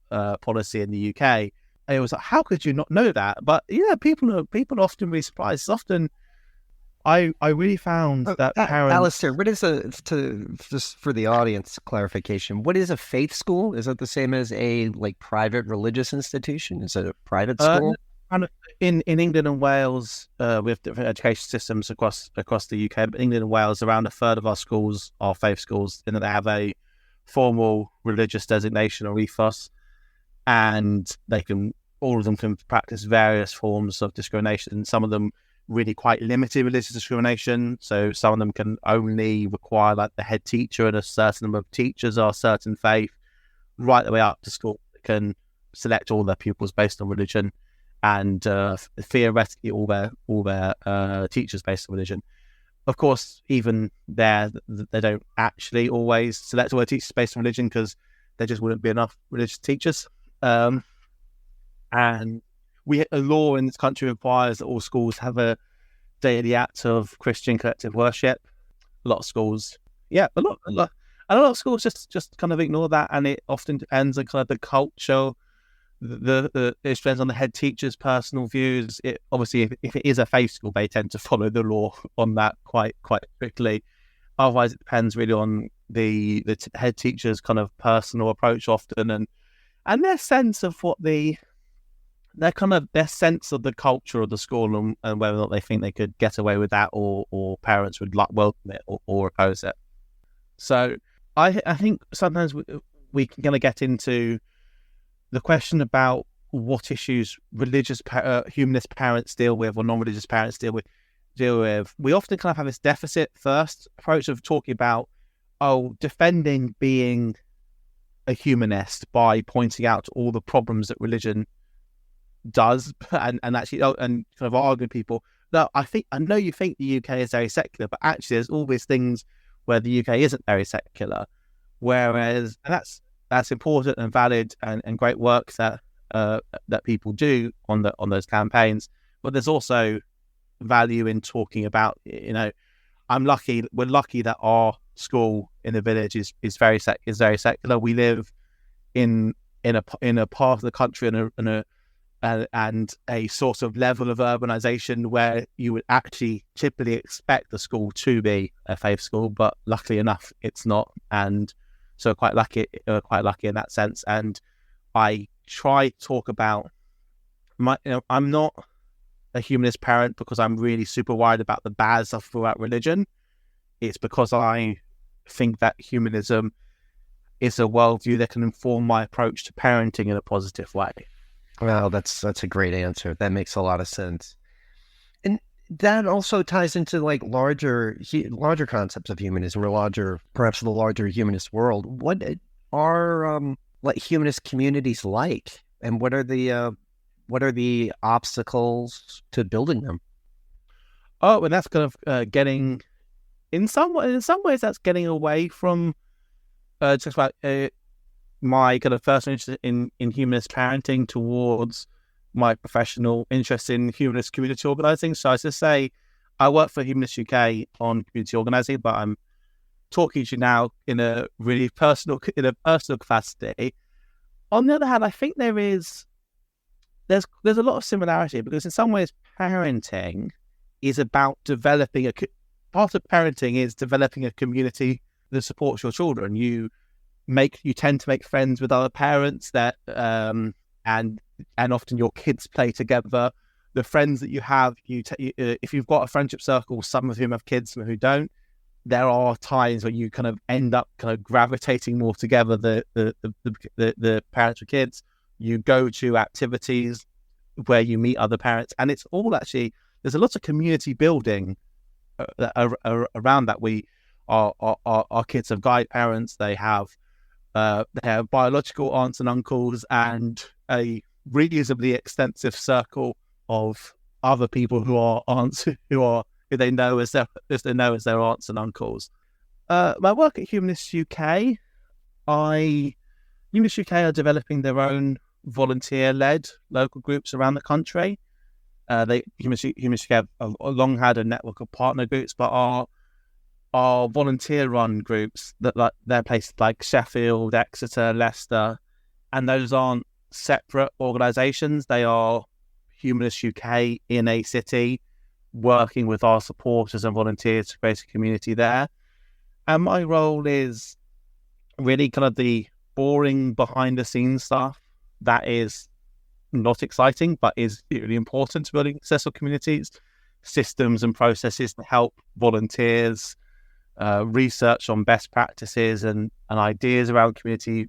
policy in the UK, it was like, how could you not know that? But yeah, people are often really surprised. It's often, I really found that parents... Alastair, what is just for the audience clarification, what is a faith school? Is it the same as a private religious institution? Is it a private school? In England and Wales, we have different education systems across the UK, but England and Wales, around a third of our schools are faith schools, in that they have a formal religious designation or ethos, and all of them can practice various forms of discrimination. Some of them really quite limited religious discrimination, so some of them can only require the head teacher and a certain number of teachers are a certain faith, right the way up to school. They can select all their pupils based on religion, and theoretically all their teachers based on religion. Of course, even there, they don't actually always select all their teachers based on religion, because there just wouldn't be enough religious teachers. And a law in this country requires that all schools have a daily act of Christian collective worship. A lot of schools, a lot of schools just kind of ignore that, and it often depends on kind of the culture. It depends on the head teacher's personal views. It obviously, if it is a faith school, they tend to follow the law on that quite strictly. Otherwise, it depends really on the head teacher's kind of personal approach often, and their sense of their sense of the culture of the school, and whether or not they think they could get away with that, or parents would welcome it or oppose it. So I think sometimes we can kind of get into the question about what issues religious humanist parents deal with, or non-religious parents deal with. We often kind of have this deficit first approach of talking about defending being a humanist by pointing out all the problems that religion does, and actually and kind of arguing people. No, I know you think the UK is very secular, but actually there's all these things where the UK isn't very secular. Whereas, and that's important and valid and great work that people do on those campaigns. But there's also value in talking about, we're lucky that our school in the village is very secular. We live in a part of the country and a sort of level of urbanization where you would actually typically expect the school to be a faith school, but luckily enough, it's not. And so quite lucky in that sense. And I try to talk about I'm not a humanist parent because I'm really super worried about the bad stuff about religion. It's because I think that humanism is a worldview that can inform my approach to parenting in a positive way. Wow, that's a great answer. That makes a lot of sense. And that also ties into larger concepts of humanism, or perhaps the larger humanist world. What are humanist communities like, and what are the obstacles to building them? Oh, and that's kind of getting in some ways that's getting away from just about my kind of personal interest in humanist parenting towards my professional interest in humanist community organising. So as I say, I work for Humanist UK on community organising, but I'm talking to you now in a really personal capacity. On the other hand, I think there's a lot of similarity, because in some ways parenting is about developing part of parenting is developing a community that supports your children. You tend to make friends with other parents that and often your kids play together. The friends that you have, if you've got a friendship circle, some of whom have kids, some who don't, there are times where you kind of end up kind of gravitating more together, the parents with kids. You go to activities where you meet other parents, and it's all actually, there's a lot of community building around that. Our kids have guide parents, they have biological aunts and uncles, and a reasonably extensive circle of other people who are aunts, who are who they know as their aunts and uncles. My work at Humanist UK, Humanist UK are developing their own volunteer-led local groups around the country. Humanist UK have long had a network of partner groups, but are volunteer-run groups they're places like Sheffield, Exeter, Leicester, and those aren't separate organisations. They are Humanist UK in a city, working with our supporters and volunteers to create a community there. And my role is really kind of the boring behind-the-scenes stuff that is not exciting, but is really important to building successful communities, systems and processes to help volunteers, research on best practices and ideas around community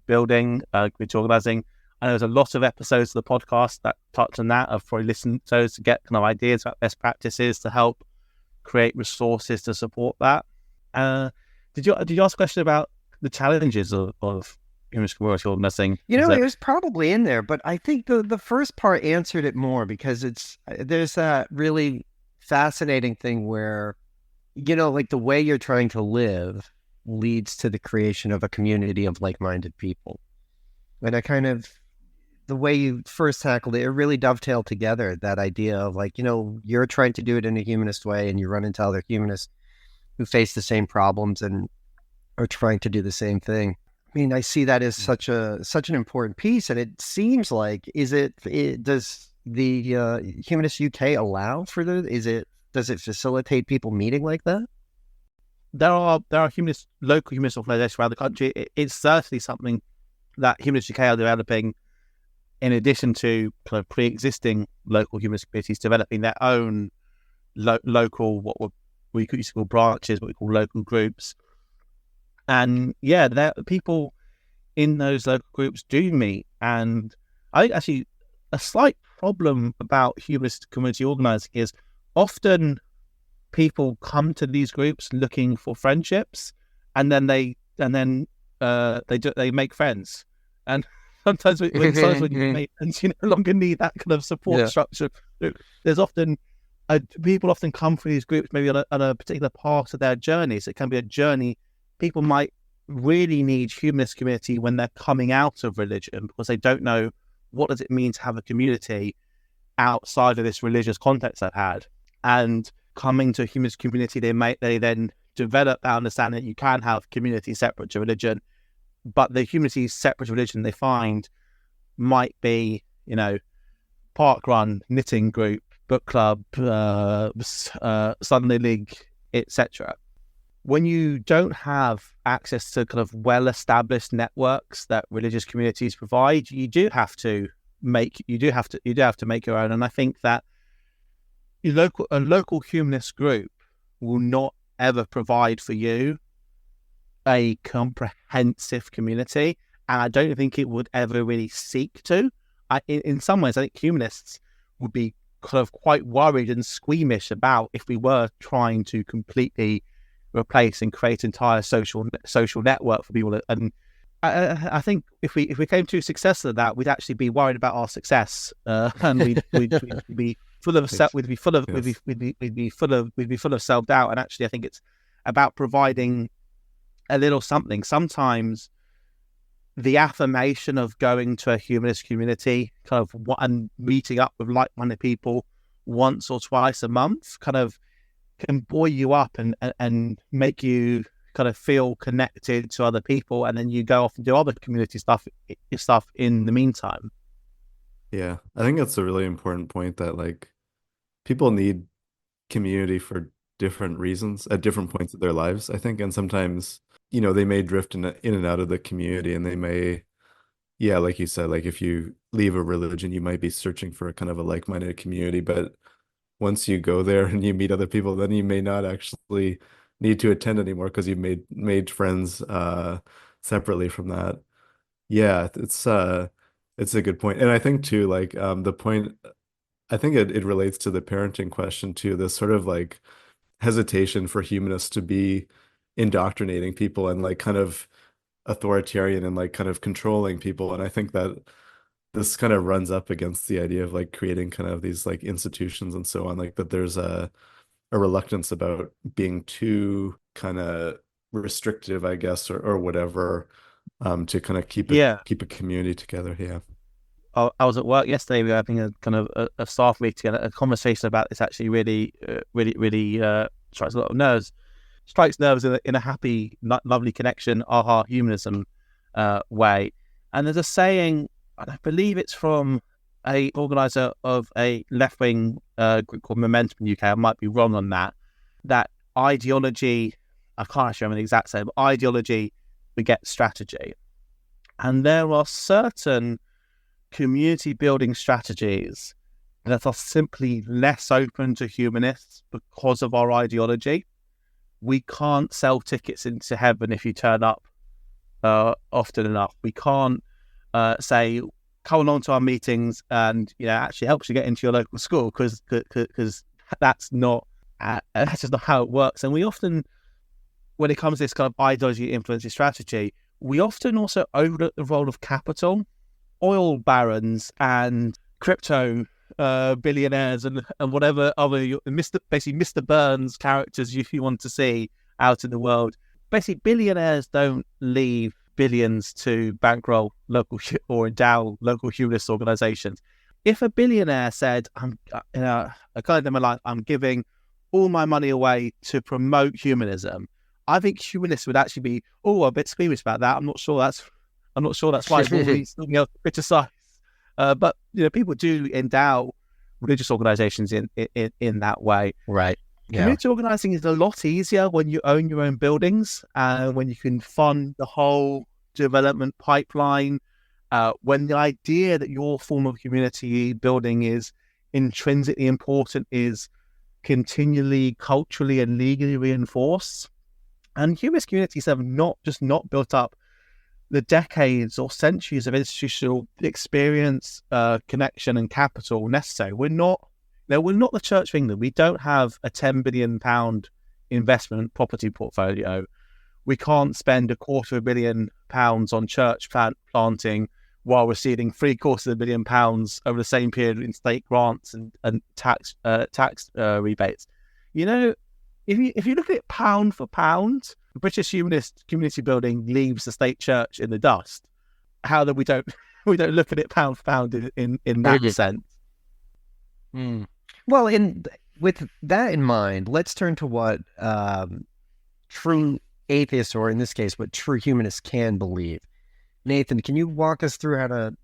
building, community organising. I know there's a lot of episodes of the podcast that touch on that. I've probably listened to those to get kind of ideas about best practices to help create resources to support that. Did you ask a question about the challenges of humanist community organising? It was probably in there, but I think the first part answered it more, because there's that really fascinating thing where, like the way you're trying to live leads to the creation of a community of like-minded people. And the way you first tackled it really dovetailed together, that idea of like, you're trying to do it in a humanist way and you run into other humanists who face the same problems and are trying to do the same thing. I mean, I see that as such an important piece, and it seems like, does the Humanist UK allow for does it facilitate people meeting like that? There are local humanist organisations around the country. It's certainly something that Humanist UK are developing, in addition to kind of pre-existing local humanist communities developing their own local, what we used to call branches, what we call local groups. And yeah, people in those local groups do meet. And I think actually a slight problem about humanist community organising is often people come to these groups looking for friendships, and then they make friends. And sometimes when you make friends, you no longer need that kind of support structure. There's often people often come for these groups maybe on a particular part of their journey. So it can be a journey. People might really need humanist community when they're coming out of religion, because they don't know what does it mean to have a community outside of this religious context they've had. And coming to a humanist community, they then develop that understanding that you can have community separate to religion, but the humanity separate to religion they find might be, park run, knitting group, book club, Sunday league, etc. When you don't have access to kind of well-established networks that religious communities provide, you do have to make your own. And I think that a local humanist group will not ever provide for you a comprehensive community, and I don't think it would ever really seek to. In some ways, I think humanists would be kind of quite worried and squeamish about if we were trying to completely replace and create entire social network for people. And I think if we became too successful at that, we'd actually be worried about our success, and we'd be full of we'd be full of self-doubt. And actually, I think it's about providing a little something. Sometimes the affirmation of going to a humanist community, kind of and meeting up with like-minded people once or twice a month, kind of can buoy you up and make you kind of feel connected to other people, and then you go off and do other community stuff in the meantime. Yeah, I think that's a really important point, that like people need community for different reasons at different points of their lives, I think. And sometimes, they may drift in and out of the community, and they may, like you said, like if you leave a religion, you might be searching for a kind of a like-minded community, but once you go there and you meet other people, then you may not actually need to attend anymore because you've made friends separately from that. Yeah, it's a good point. And I think too, like the point, I think it relates to the parenting question too, this sort of like hesitation for humanists to be indoctrinating people and like kind of authoritarian and like kind of controlling people. And I think that this kind of runs up against the idea of like creating kind of these like institutions and so on, like that there's a a reluctance about being too kind of restrictive, I guess, or whatever, to kind of Yeah. keep a community together. Yeah. I was at work yesterday. We were having a kind of a staff meeting, and a conversation about this actually really strikes a lot of nerves. Strikes nerves in a happy, lovely connection, aha, humanism way. And there's a saying, and I believe it's from a organizer of a left-wing group called Momentum in the UK. I might be wrong on that. That ideology, I can't actually remember the exact same, but ideology begets strategy. And there are certain community building strategies that are simply less open to humanists because of our ideology. We can't sell tickets into heaven if you turn up often enough. We can't say, come along to our meetings and actually helps you get into your local school, because that's just not how it works. And we often, when it comes to this kind of ideology influencing strategy, we often also overlook the role of capital. Oil barons and crypto billionaires and whatever other Mr. Burns characters you want to see out in the world. Basically, billionaires don't leave billions to bankroll local or endow local humanist organizations. If a billionaire said, I'm giving all my money away to promote humanism, I think humanists would actually be a bit squeamish about that. I'm not sure that's right. We'll be something else to criticize. But people do endow religious organizations in that way. Right. Yeah. Community organizing is a lot easier when you own your own buildings, when you can fund the whole development pipeline, when the idea that your form of community building is intrinsically important is continually culturally and legally reinforced. And humanist communities have not built up the decades or centuries of institutional experience, connection and capital necessary. We're not the Church of England. We don't have a £10 billion investment property portfolio. We can't spend £250 million on church planting while receiving £750 million over the same period in state grants and tax rebates. If you look at it pound for pound, British humanist community building leaves the state church in the dust. How that we don't look at it pound for pound in that sense. Well, with that in mind, let's turn to what true atheists, or in this case, what true humanists can believe. Nathan, can you walk us through how to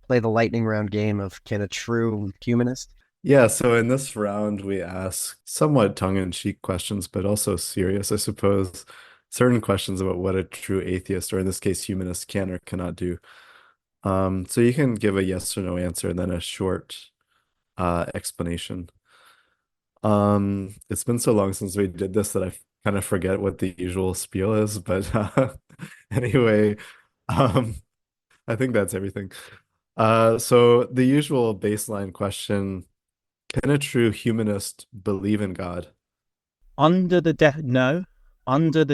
play the lightning round game of can a true humanist? Yeah, so in this round, we ask somewhat tongue-in-cheek questions, but also serious, I suppose, certain questions about what a true atheist, or in this case, humanist, can or cannot do. So you can give a yes or no answer and then a short explanation. It's been so long since we did this that I kind of forget what the usual spiel is, but anyway, I think that's everything. So the usual baseline question: can a true humanist believe in God? Under the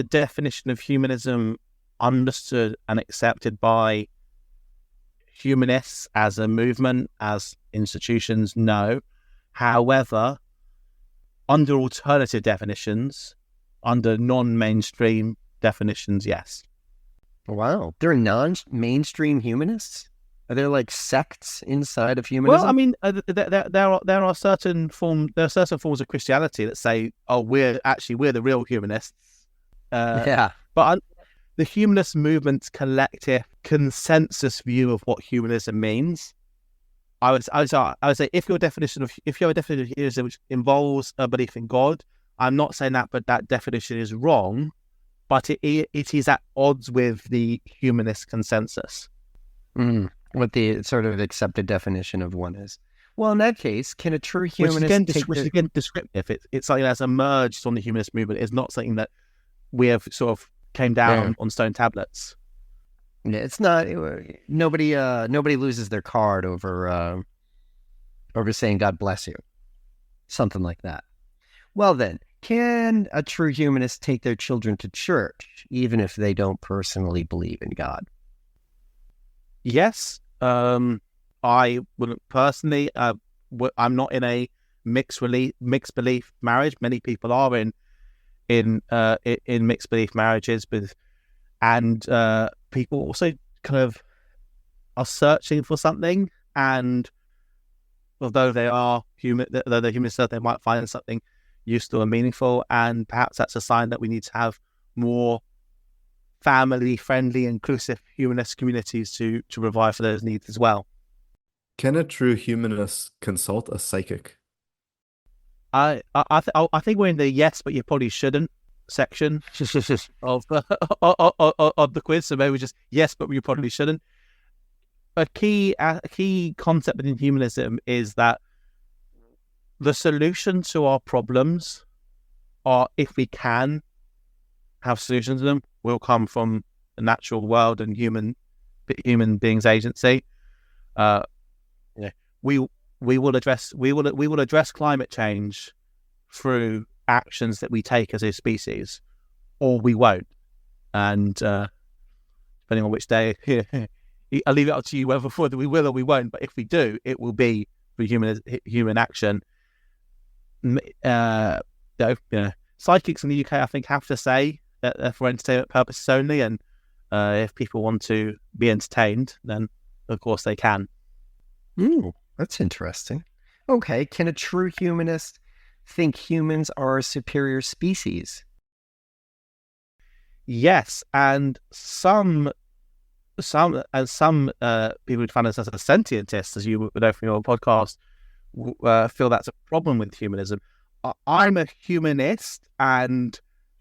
definition of humanism understood and accepted by humanists as a movement, as institutions, no. However, under alternative definitions, under non-mainstream definitions, yes. Wow. There are non-mainstream humanists? Are there like sects inside of humanism? Well, I mean, there are certain forms of Christianity that say, "Oh, we're the real humanists." But the humanist movement's collective consensus view of what humanism means, I would say, if you have a definition of humanism which involves a belief in God, I'm not saying that, but that definition is wrong. But it is at odds with the humanist consensus. What the sort of accepted definition of one is. Well, in that case, can a true humanist which again descriptive. It's something that's emerged on the humanist movement. It's not something that we have sort of came down on stone tablets. Yeah, it's not. Nobody loses their card over saying God bless you, something like that. Well, then, can a true humanist take their children to church even if they don't personally believe in God? Yes. I wouldn't personally. I'm not in a mixed belief marriage. Many people are in mixed belief marriages, and people also kind of are searching for something, and although they are human, though they're humans, they might find something useful and meaningful, and perhaps that's a sign that we need to have more family-friendly, inclusive humanist communities to provide for those needs as well. Can a true humanist consult a psychic? I think we're in the yes, but you probably shouldn't section of the quiz. So maybe just yes, but you probably shouldn't. A key concept within humanism is that the solution to our problems are, if we can have solutions to them, will come from the natural world and human beings' agency. We will address climate change through actions that we take as a species, or we won't. And depending on which day, I'll leave it up to you whether we will or we won't. But if we do, it will be through human action. Psychics in the UK, I think, have to say that they're for entertainment purposes only, and if people want to be entertained, then of course they can. Ooh, that's interesting. Okay, can a true humanist think humans are a superior species? Yes, and some people who find us as a sentientists, as you would know from your podcast, feel that's a problem with humanism. I'm a humanist and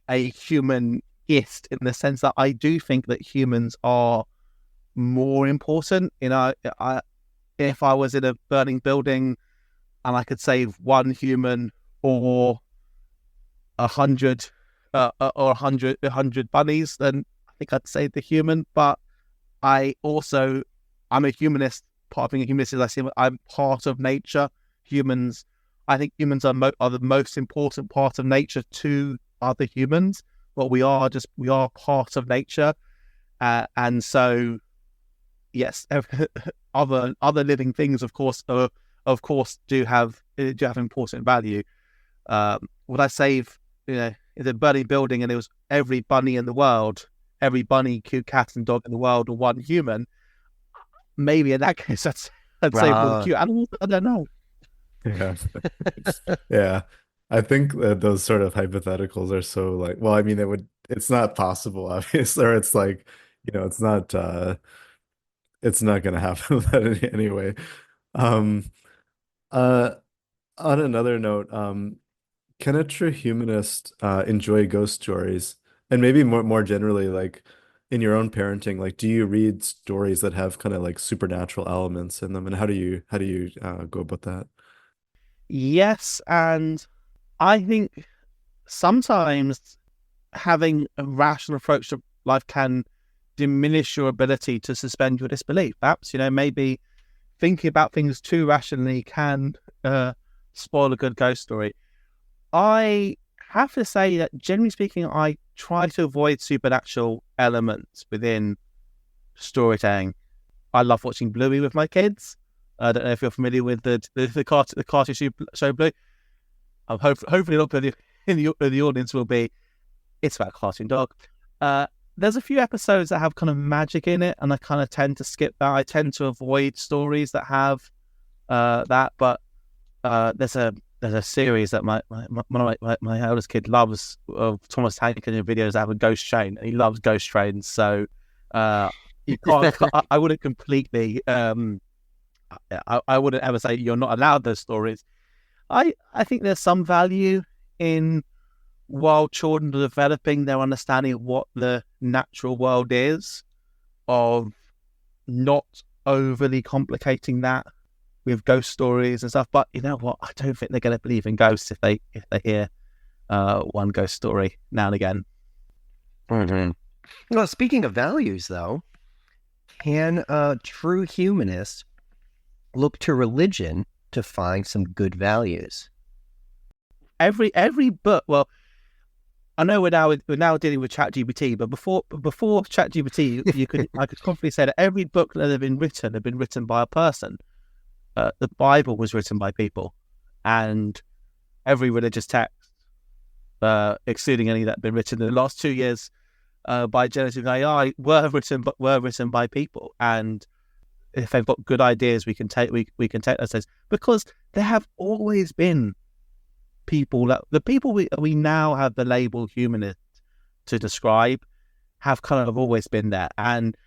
a humanist in the sense that I do think that humans are more important. If I was in a burning building and I could save one human or 100 bunnies, then I think I'd save the human. But I'm a humanist. Part of being a humanist is I'm part of nature. I think humans are the most important part of nature to other humans, but we are part of nature, and so yes, other living things, of course, do have important value. Would I save, in a burning building and it was every bunny in the world, every bunny, cat, and dog in the world, or one human? Maybe in that case, I'd save all the cute animals. I don't know. Yeah. Yeah. I think that those sort of hypotheticals are so like, well, I mean, it's not possible, obviously, or it's like, it's not going to happen with that anyway. Um, on another note, can a true humanist enjoy ghost stories? And maybe more generally, like in your own parenting, like do you read stories that have kind of like supernatural elements in them, and how do you go about that? Yes, and I think sometimes having a rational approach to life can diminish your ability to suspend your disbelief. Perhaps, maybe thinking about things too rationally can spoil a good ghost story. I have to say that, generally speaking, I try to avoid supernatural elements within storytelling. I love watching Bluey with my kids. I don't know if you're familiar with the cartoon show Bluey. Hopefully not in the audience will be. It's about a cartoon dog. There's a few episodes that have kind of magic in it, and I kind of tend to skip that. I tend to avoid stories that have that. But there's a series that my eldest kid loves of Thomas Hankin videos that have a ghost train, and he loves ghost trains. So you can't. I wouldn't completely. I wouldn't ever say you're not allowed those stories. I think there's some value in, while children are developing their understanding of what the natural world is, of not overly complicating that with ghost stories and stuff. But you know what? I don't think they're going to believe in ghosts if they hear one ghost story now and again. Mm-hmm. Well, speaking of values, though, can a true humanist look to religion to find some good values? Every book. Well, I know we're now dealing with ChatGPT, but before ChatGPT, I could confidently say that every book that had been written by a person. The Bible was written by people, and every religious text, excluding any that have been written in the last 2 years by generative AI, were written by people. And if they've got good ideas, we can take those things, because there have always been people the people we now have the label humanist to describe have kind of always been there. And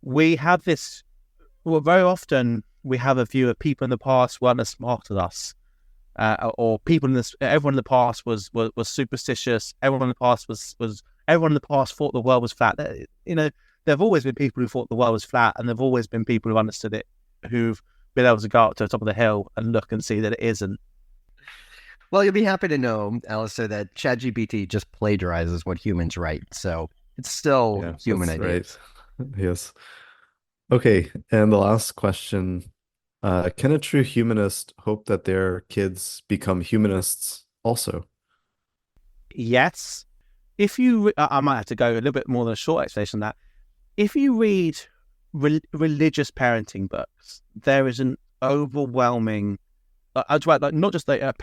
we have this, well, very often we have a view of people in the past weren't as smart as us, or everyone in the past was superstitious. Everyone in the past thought the world was flat. There have always been people who thought the world was flat, and there have always been people who understood it, who've been able to go up to the top of the hill and look and see that it isn't. Well, you'll be happy to know, Alastair, that ChatGPT just plagiarizes what humans write. So it's still human ideas. Right. Yes. Okay. And the last question, can a true humanist hope that their kids become humanists also? Yes. If you, I might have to go a little bit more than a short explanation on that. If you read religious parenting books, there is an overwhelming, not just a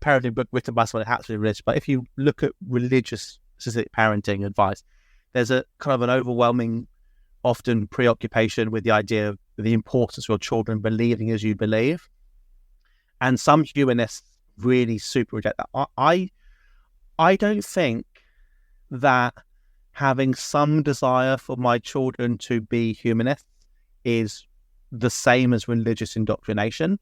parenting book written by someone who happens to be religious, but if you look at religious specific parenting advice, there's a kind of an overwhelming, often preoccupation with the idea of the importance of your children believing as you believe. And some humanists really super reject that. I don't think that having some desire for my children to be humanists is the same as religious indoctrination.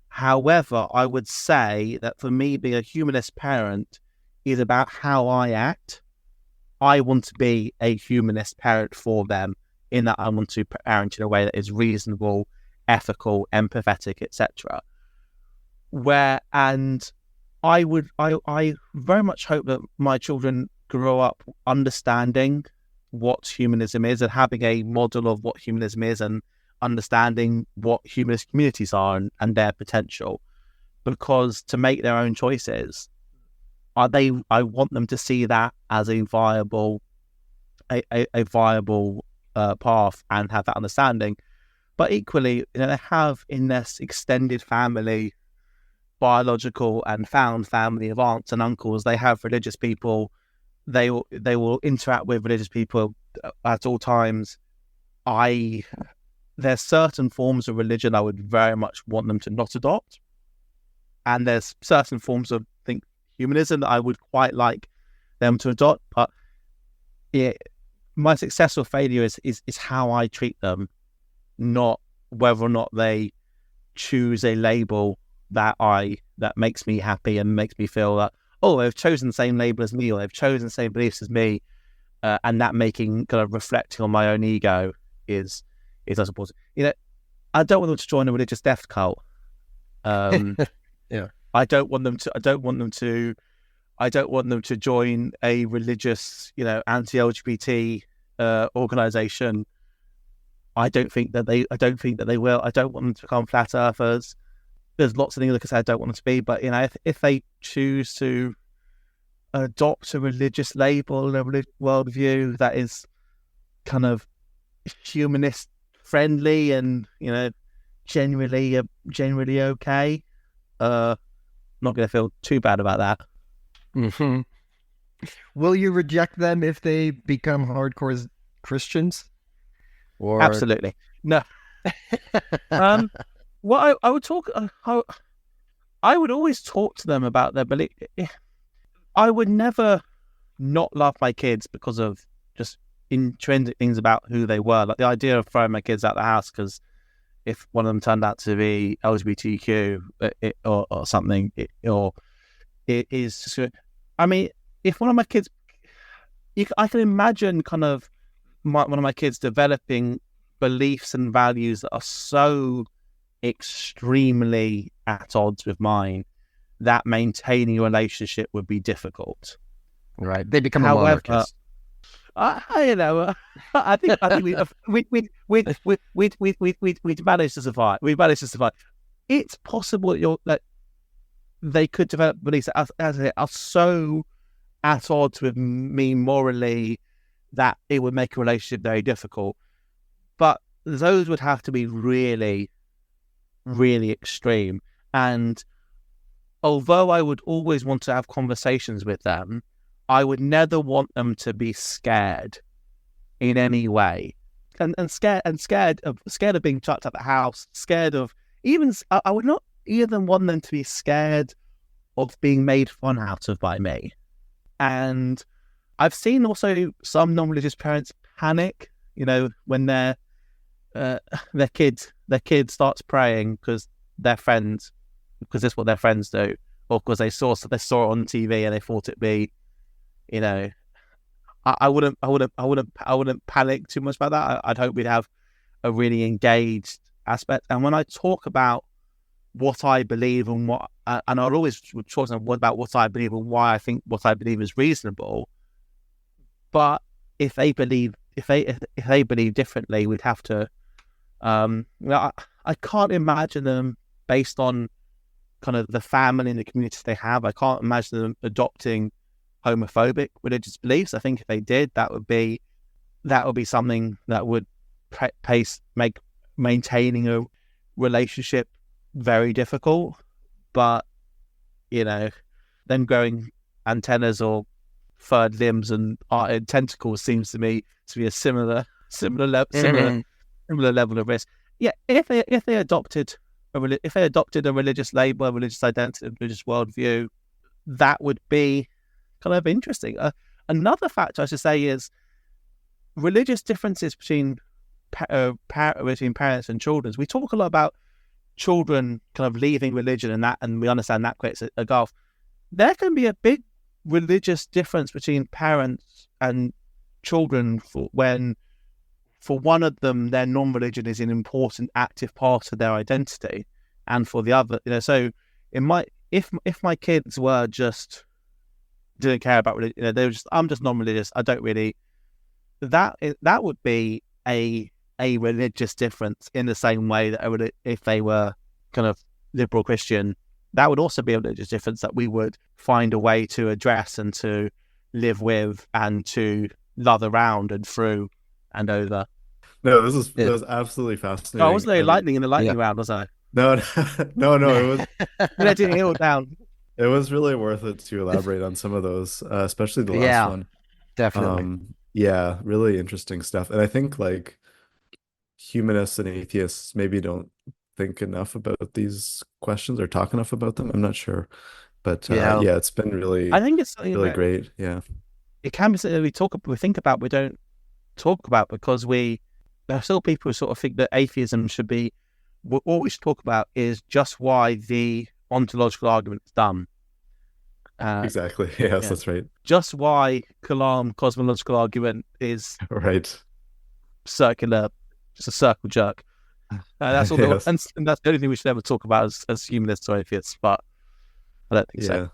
However, I would say that for me, being a humanist parent is about how I act. I want to be a humanist parent for them, in that I want to parent in a way that is reasonable, ethical, empathetic, etc. And I very much hope that my children grow up understanding what humanism is and having a model of what humanism is, and understanding what humanist communities are and their potential, because to make their own choices, I want them to see that as a viable path and have that understanding. But equally, they have in this extended family, biological and found family of aunts and uncles, they have religious people. They will interact with religious people at all times. There's certain forms of religion I would very much want them to not adopt, and there's certain forms of humanism that I would quite like them to adopt. But my success or failure is how I treat them, not whether or not they choose a label that makes me happy and makes me feel that, oh, they've chosen the same label as me, or they've chosen the same beliefs as me, and that making kind of reflecting on my own ego is as important. I don't want them to join a religious death cult. Yeah. I don't want them to join a religious, anti-LGBT organization. I don't think that they will. I don't want them to become flat earthers. There's lots of things, like I said, I don't want them to be. But if they choose to adopt a religious label and a religious worldview that is kind of humanist friendly and generally okay, not going to feel too bad about that. Mm-hmm. Will you reject them if they become hardcore Christians? Or absolutely no. What I would talk, I would always talk to them about their belief. I would never not love my kids because of just intrinsic things about who they were. Like the idea of throwing my kids out the house because if one of them turned out to be LGBTQ or something, it is just, I mean, if one of my kids, I can imagine kind of one of my kids developing beliefs and values that are so extremely at odds with mine that maintaining a relationship would be difficult. Right. They become a monarchist. I think we'd managed to survive. We managed to survive. It's possible that they could develop beliefs that are so at odds with me morally that it would make a relationship very difficult. But those would have to be really, really extreme. And although I would always want to have conversations with them, I would never want them to be scared in any way, and scared of being chucked out the house, scared of I would not even want them to be scared of being made fun out of by me. And I've seen also some non-religious parents panic, when their kid starts praying because that's what their friends do, or because they saw it on TV and they thought it'd be, I wouldn't panic too much about that. I'd hope we'd have a really engaged aspect. And when I talk about what I believe and and I'll always talk about what I believe and why I think what I believe is reasonable. But if they believe differently, we'd have to. I can't imagine them, based on kind of the family and the community they have, I can't imagine them adopting homophobic religious beliefs. I think if they did, that would be something that would make maintaining a relationship very difficult. But them growing antennas or third limbs and tentacles seems to me to be a similar level of risk. Yeah, if they adopted a religious label, a religious identity, a religious worldview, that would be kind of interesting. Another factor I should say is religious differences between parents and children. We talk a lot about children kind of leaving religion and we understand that creates a gulf. There can be a big religious difference between parents and children when for one of them their non-religion is an important active part of their identity, and for the other, so if my kids were just didn't care about religion, they were just, I'm just non-religious, I don't really, that would be a religious difference in the same way that if they were kind of liberal Christian, that would also be a religious difference that we would find a way to address and to live with and to love around and through and over. No, that was absolutely fascinating. I wasn't very lightning in the lightning round, was I? No, it was. I didn't heal down. It was really worth it to elaborate on some of those, especially the last one. Definitely. Really interesting stuff. And I think like humanists and atheists maybe don't think enough about these questions or talk enough about them. I'm not sure, but it's been really, I think it's really great. Yeah, it can be something we think about, we don't talk about, because there are still people who sort of think that atheism should be, what we should talk about is just why the ontological argument is dumb. Exactly. Yes, that's right. Just why Kalam cosmological argument is right. Circular, just a circle jerk. That's all. Yes. And that's the only thing we should ever talk about as humanists or atheists. But I don't think so.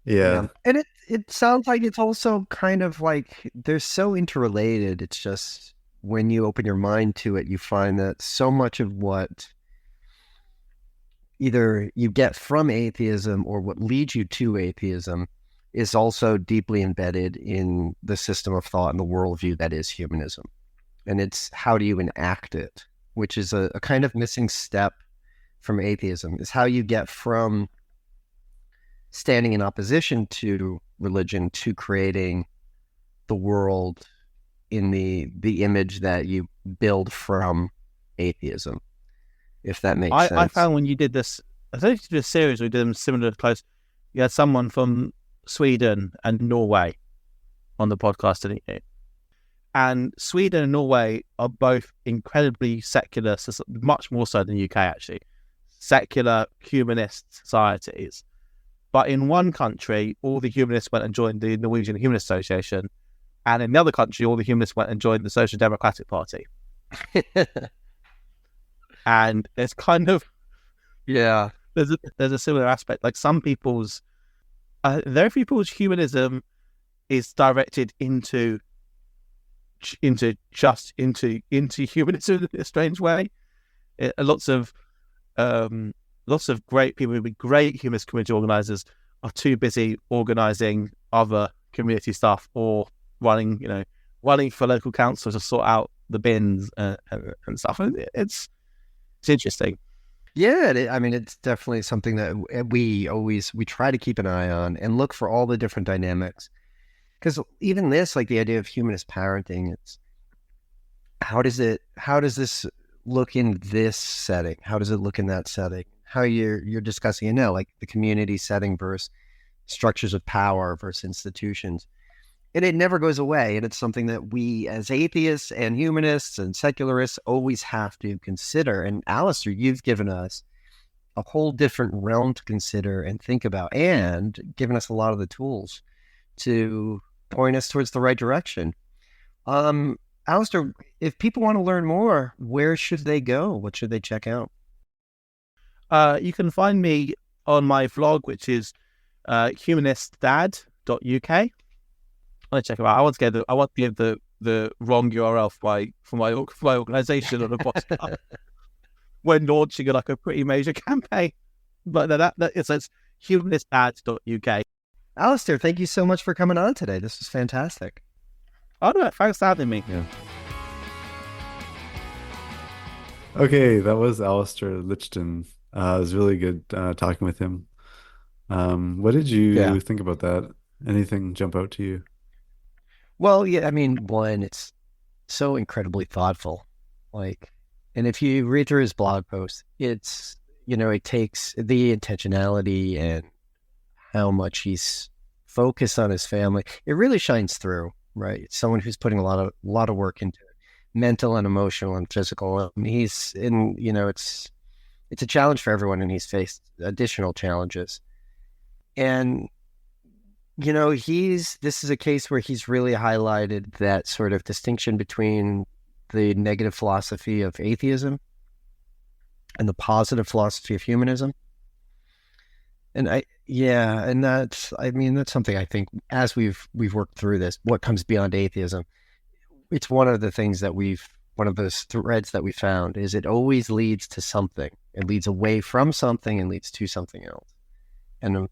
Yeah. And it sounds like it's also kind of like they're so interrelated. It's just when you open your mind to it, you find that so much of what either you get from atheism or what leads you to atheism is also deeply embedded in the system of thought and the worldview that is humanism. And it's how do you enact it, which is a kind of missing step from atheism, is how you get from standing in opposition to religion to creating the world in the image that you build from atheism, if that makes sense. I found when you did this, I think you did a series, we did them similar close. You had someone from Sweden and Norway on the podcast, didn't you? And Sweden and Norway are both incredibly secular, much more so than the UK actually, secular humanist societies. But in one country, all the humanists went and joined the Norwegian Humanist Association, and in the other country, all the humanists went and joined the Social Democratic Party. And it's kind of, there's a similar aspect. Like some people's, very people's humanism is directed into humanism in a strange way. Lots of great people who be great humanist community organisers are too busy organising other community stuff or running for local councils to sort out the bins and stuff. And it's interesting. Yeah, I mean, it's definitely something that we try to keep an eye on and look for all the different dynamics. Because even this, like the idea of humanist parenting, it's how does this look in this setting? How does it look in that setting? How you're discussing it now, like the community setting versus structures of power versus institutions. And it never goes away. And it's something that we as atheists and humanists and secularists always have to consider. And Alastair, you've given us a whole different realm to consider and think about, and given us a lot of the tools to point us towards the right direction. Um, Alistair, if people want to learn more, where should they go? What should they check out? You can find me on my vlog, which is humanistdad.uk. I want to check it out. I want to give the wrong URL for my organization on a podcast when launching like a pretty major campaign. But it's humanistdad.uk. Alistair, thank you so much for coming on today. This was fantastic. Oh no, thanks for having me. Yeah. Okay, that was Alastair Lichten. It was really good talking with him. What did Yeah. you think about that? Anything jump out to you? Well, yeah, I mean, one, it's so incredibly thoughtful. Like, and if you read through his blog post, it's, it takes the intentionality and how much he's focused on his family. It really shines through, right? It's someone who's putting a lot of work into it, mental and emotional and physical. I mean, he's in, it's a challenge for everyone, and he's faced additional challenges. And this is a case where he's really highlighted that sort of distinction between the negative philosophy of atheism and the positive philosophy of humanism. And that's something I think as we've worked through this, what comes beyond atheism, it's one of the things that one of those threads that we found is it always leads to something. It leads away from something and leads to something else. And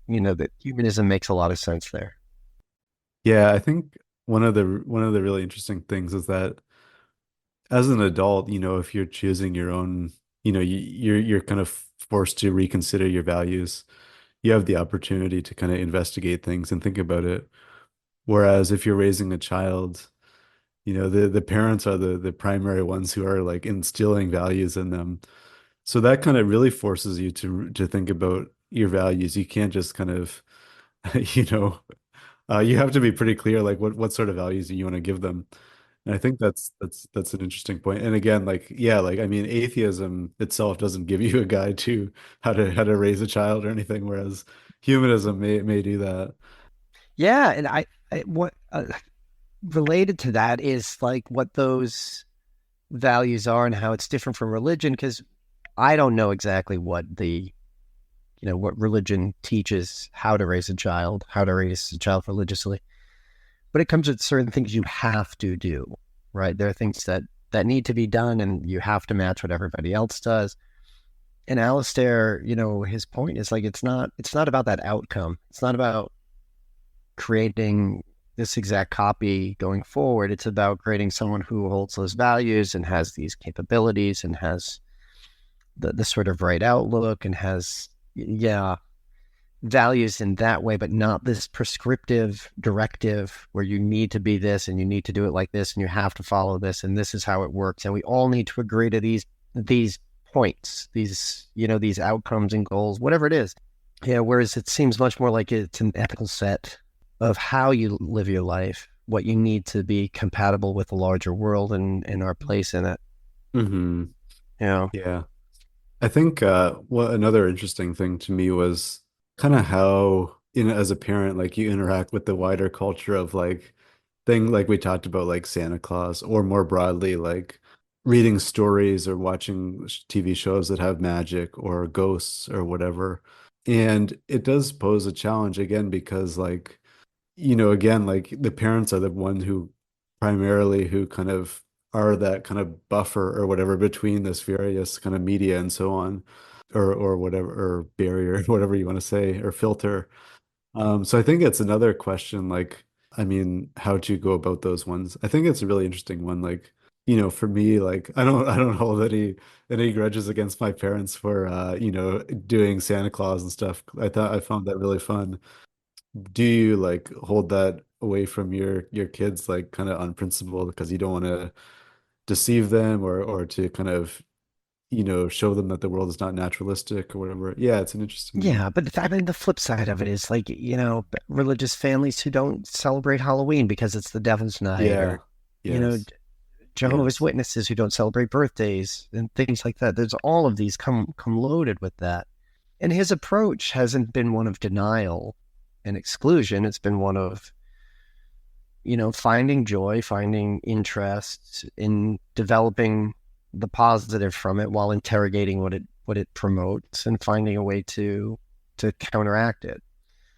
that humanism makes a lot of sense there. Yeah, I think one of the really interesting things is that as an adult, if you're choosing your own, you're kind of forced to reconsider your values. You have the opportunity to kind of investigate things and think about it. Whereas if you're raising a child, the parents are the primary ones who are like instilling values in them. So that kind of really forces you to think about your values. You can't just kind of, you know, you have to be pretty clear like what sort of values you want to give them. And I think that's an interesting point. And again, like yeah, like I mean, atheism itself doesn't give you a guide to how to raise a child or anything, whereas humanism may do that. Yeah, and I what related to that is like what those values are and how it's different from religion, because I don't know exactly what religion teaches how to raise a child, religiously, but it comes with certain things you have to do, right? There are things that need to be done, and you have to match what everybody else does. And Alistair, his point is like it's not about that outcome. It's not about creating this exact copy going forward. It's about creating someone who holds those values and has these capabilities and has the sort of right outlook and has, yeah, values in that way, but not this prescriptive directive where you need to be this and you need to do it like this and you have to follow this and this is how it works. And we all need to agree to these points, these outcomes and goals, whatever it is. Yeah. Whereas it seems much more like it's an ethical set of how you live your life, what you need to be compatible with the larger world and our place in it. Hmm. Yeah. Yeah. I think what another interesting thing to me was kind of how, as a parent, like you interact with the wider culture of like thing like we talked about, like Santa Claus, or more broadly, like reading stories or watching TV shows that have magic or ghosts or whatever. And it does pose a challenge again because like, again, like the parents are the one who primarily who kind of are that kind of buffer or whatever between this various kind of media and so on, or whatever, or barrier, whatever you want to say, or filter. So I think it's another question, like, I mean, how do you go about those ones? I think it's a really interesting one. Like, for me, like I don't hold any grudges against my parents for doing Santa Claus and stuff. I found that really fun. Do you like hold that away from your kids, like kind of on principle because you don't want to deceive them or to kind of show them that the world is not naturalistic or whatever? Yeah, it's an interesting. Yeah, but I mean, the flip side of it is like, religious families who don't celebrate Halloween because it's the devil's night, Yeah. or, you know, Yes. Jehovah's Yes. Witnesses who don't celebrate birthdays and things like that. There's all of these come loaded with that. And his approach hasn't been one of denial and exclusion. It's been one of, finding joy, finding interest in developing the positive from it while interrogating what it promotes and finding a way to counteract it,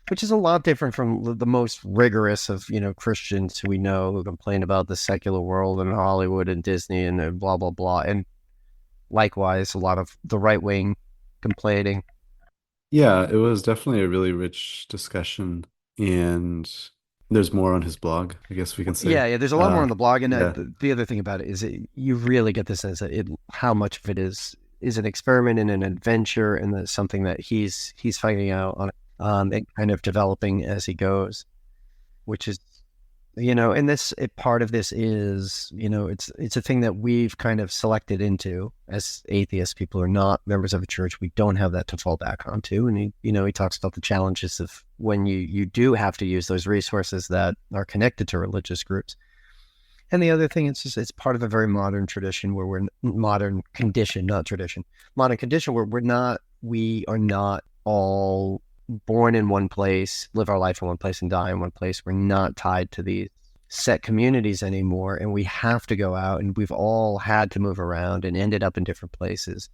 which is a lot different from the most rigorous of Christians who we know who complain about the secular world and Hollywood and Disney and blah blah blah, and likewise a lot of the right wing complaining. Yeah, it was definitely a really rich discussion, and there's more on his blog, I guess we can say. Yeah, there's a lot more on the blog, and Yeah. the other thing about it is you really get the sense that how much of it is an experiment and an adventure, and that's something that he's finding out on, and kind of developing as he goes, which is, and part of this is, it's a thing that we've kind of selected into as atheists. People who are not members of a church. We don't have that to fall back onto. And he talks about the challenges of when you do have to use those resources that are connected to religious groups. And the other thing, it's part of a very modern tradition where modern condition, not tradition, modern condition where we are not all born in one place, live our life in one place, and die in one place. We're not tied to these set communities anymore, and we have to go out, and we've all had to move around and ended up in different places.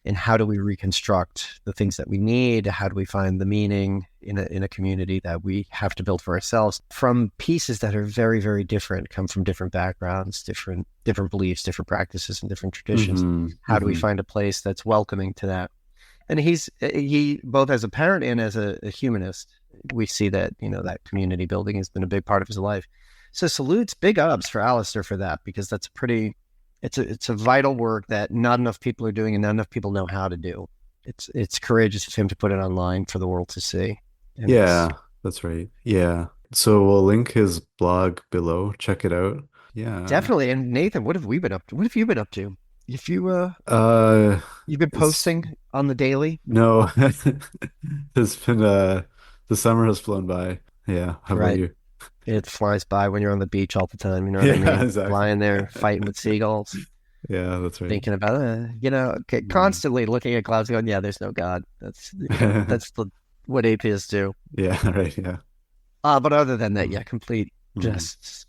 And how do we reconstruct the things that we need? How do we find the meaning in a community that we have to build for ourselves from pieces that are very, very different, come from different backgrounds, different beliefs, different practices, and different traditions? How do we find a place that's welcoming to that? And he both as a parent and as a humanist, we see that, that community building has been a big part of his life. So salutes, big ups for Alastair for that, because that's it's a vital work that not enough people are doing and not enough people know how to do. It's courageous of him to put it online for the world to see. And Yeah, that's right. Yeah. So we'll link his blog below. Check it out. Yeah. definitely. And Nathan, what have we been up to? What have you been up to? If Uh, you've been it's posting on the daily, no, it's been the summer has flown by. Yeah. How about right? you? It flies by when you're on the beach all the time. You know what I Yeah, mean? exactly. Lying there fighting with seagulls, Yeah, that's right. thinking about Mhm. constantly looking at clouds, going, "Yeah, there's no God." That's what atheists do. Yeah, right. Yeah. But other than that, yeah, complete Mhm. just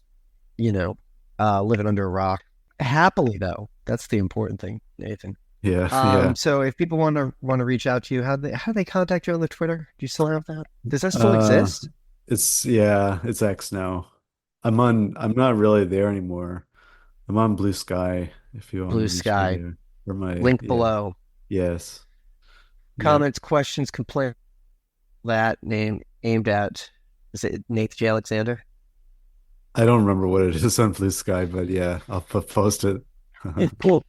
living under a rock. Happily though, that's the important thing, Nathan. Yeah, yeah. So if people want to reach out to you, how they contact you on the Twitter? Do you still have that? Does that still Uh, exist? it's X now. I'm not really there anymore. I'm on Blue Sky if you want to Blue reach me Sky. there. For my, Link yeah. below. Yes. Yeah. Comments, questions, complaints. That name aimed at, is it Nathan J. Alexander? I don't remember what it is on Blue Sky, but yeah, I'll post it. Cool.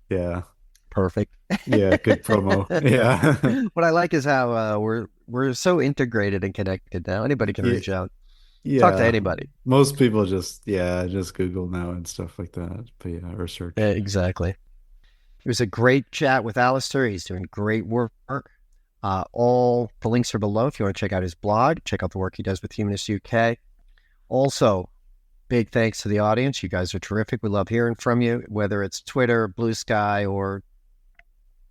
Yeah. Perfect. Yeah, good promo. Yeah. What I like is how we're so integrated and connected now. Anybody can Yeah. reach out, talk to Yeah. anybody. Most people just Google now and stuff like that. But yeah, or search. Exactly. It was a great chat with Alastair. He's doing great work. All the links are below if you want to check out his blog, check out the work he does with Humanist UK. Also, big thanks to the audience. You guys are terrific. We love hearing from you, whether it's Twitter, Blue Sky, or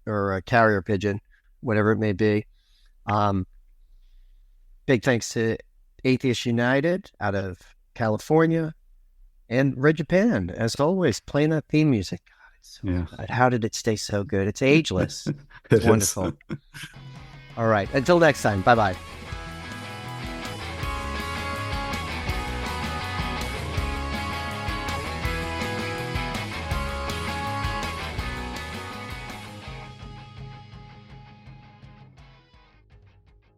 a carrier pigeon, whatever it may be. Big thanks to Atheist United out of California and Red Japan, as always, playing that theme music. God, it's so Yeah. good. How did it stay so good? It's ageless. It It's is. wonderful. All right. Until next time. Bye-bye.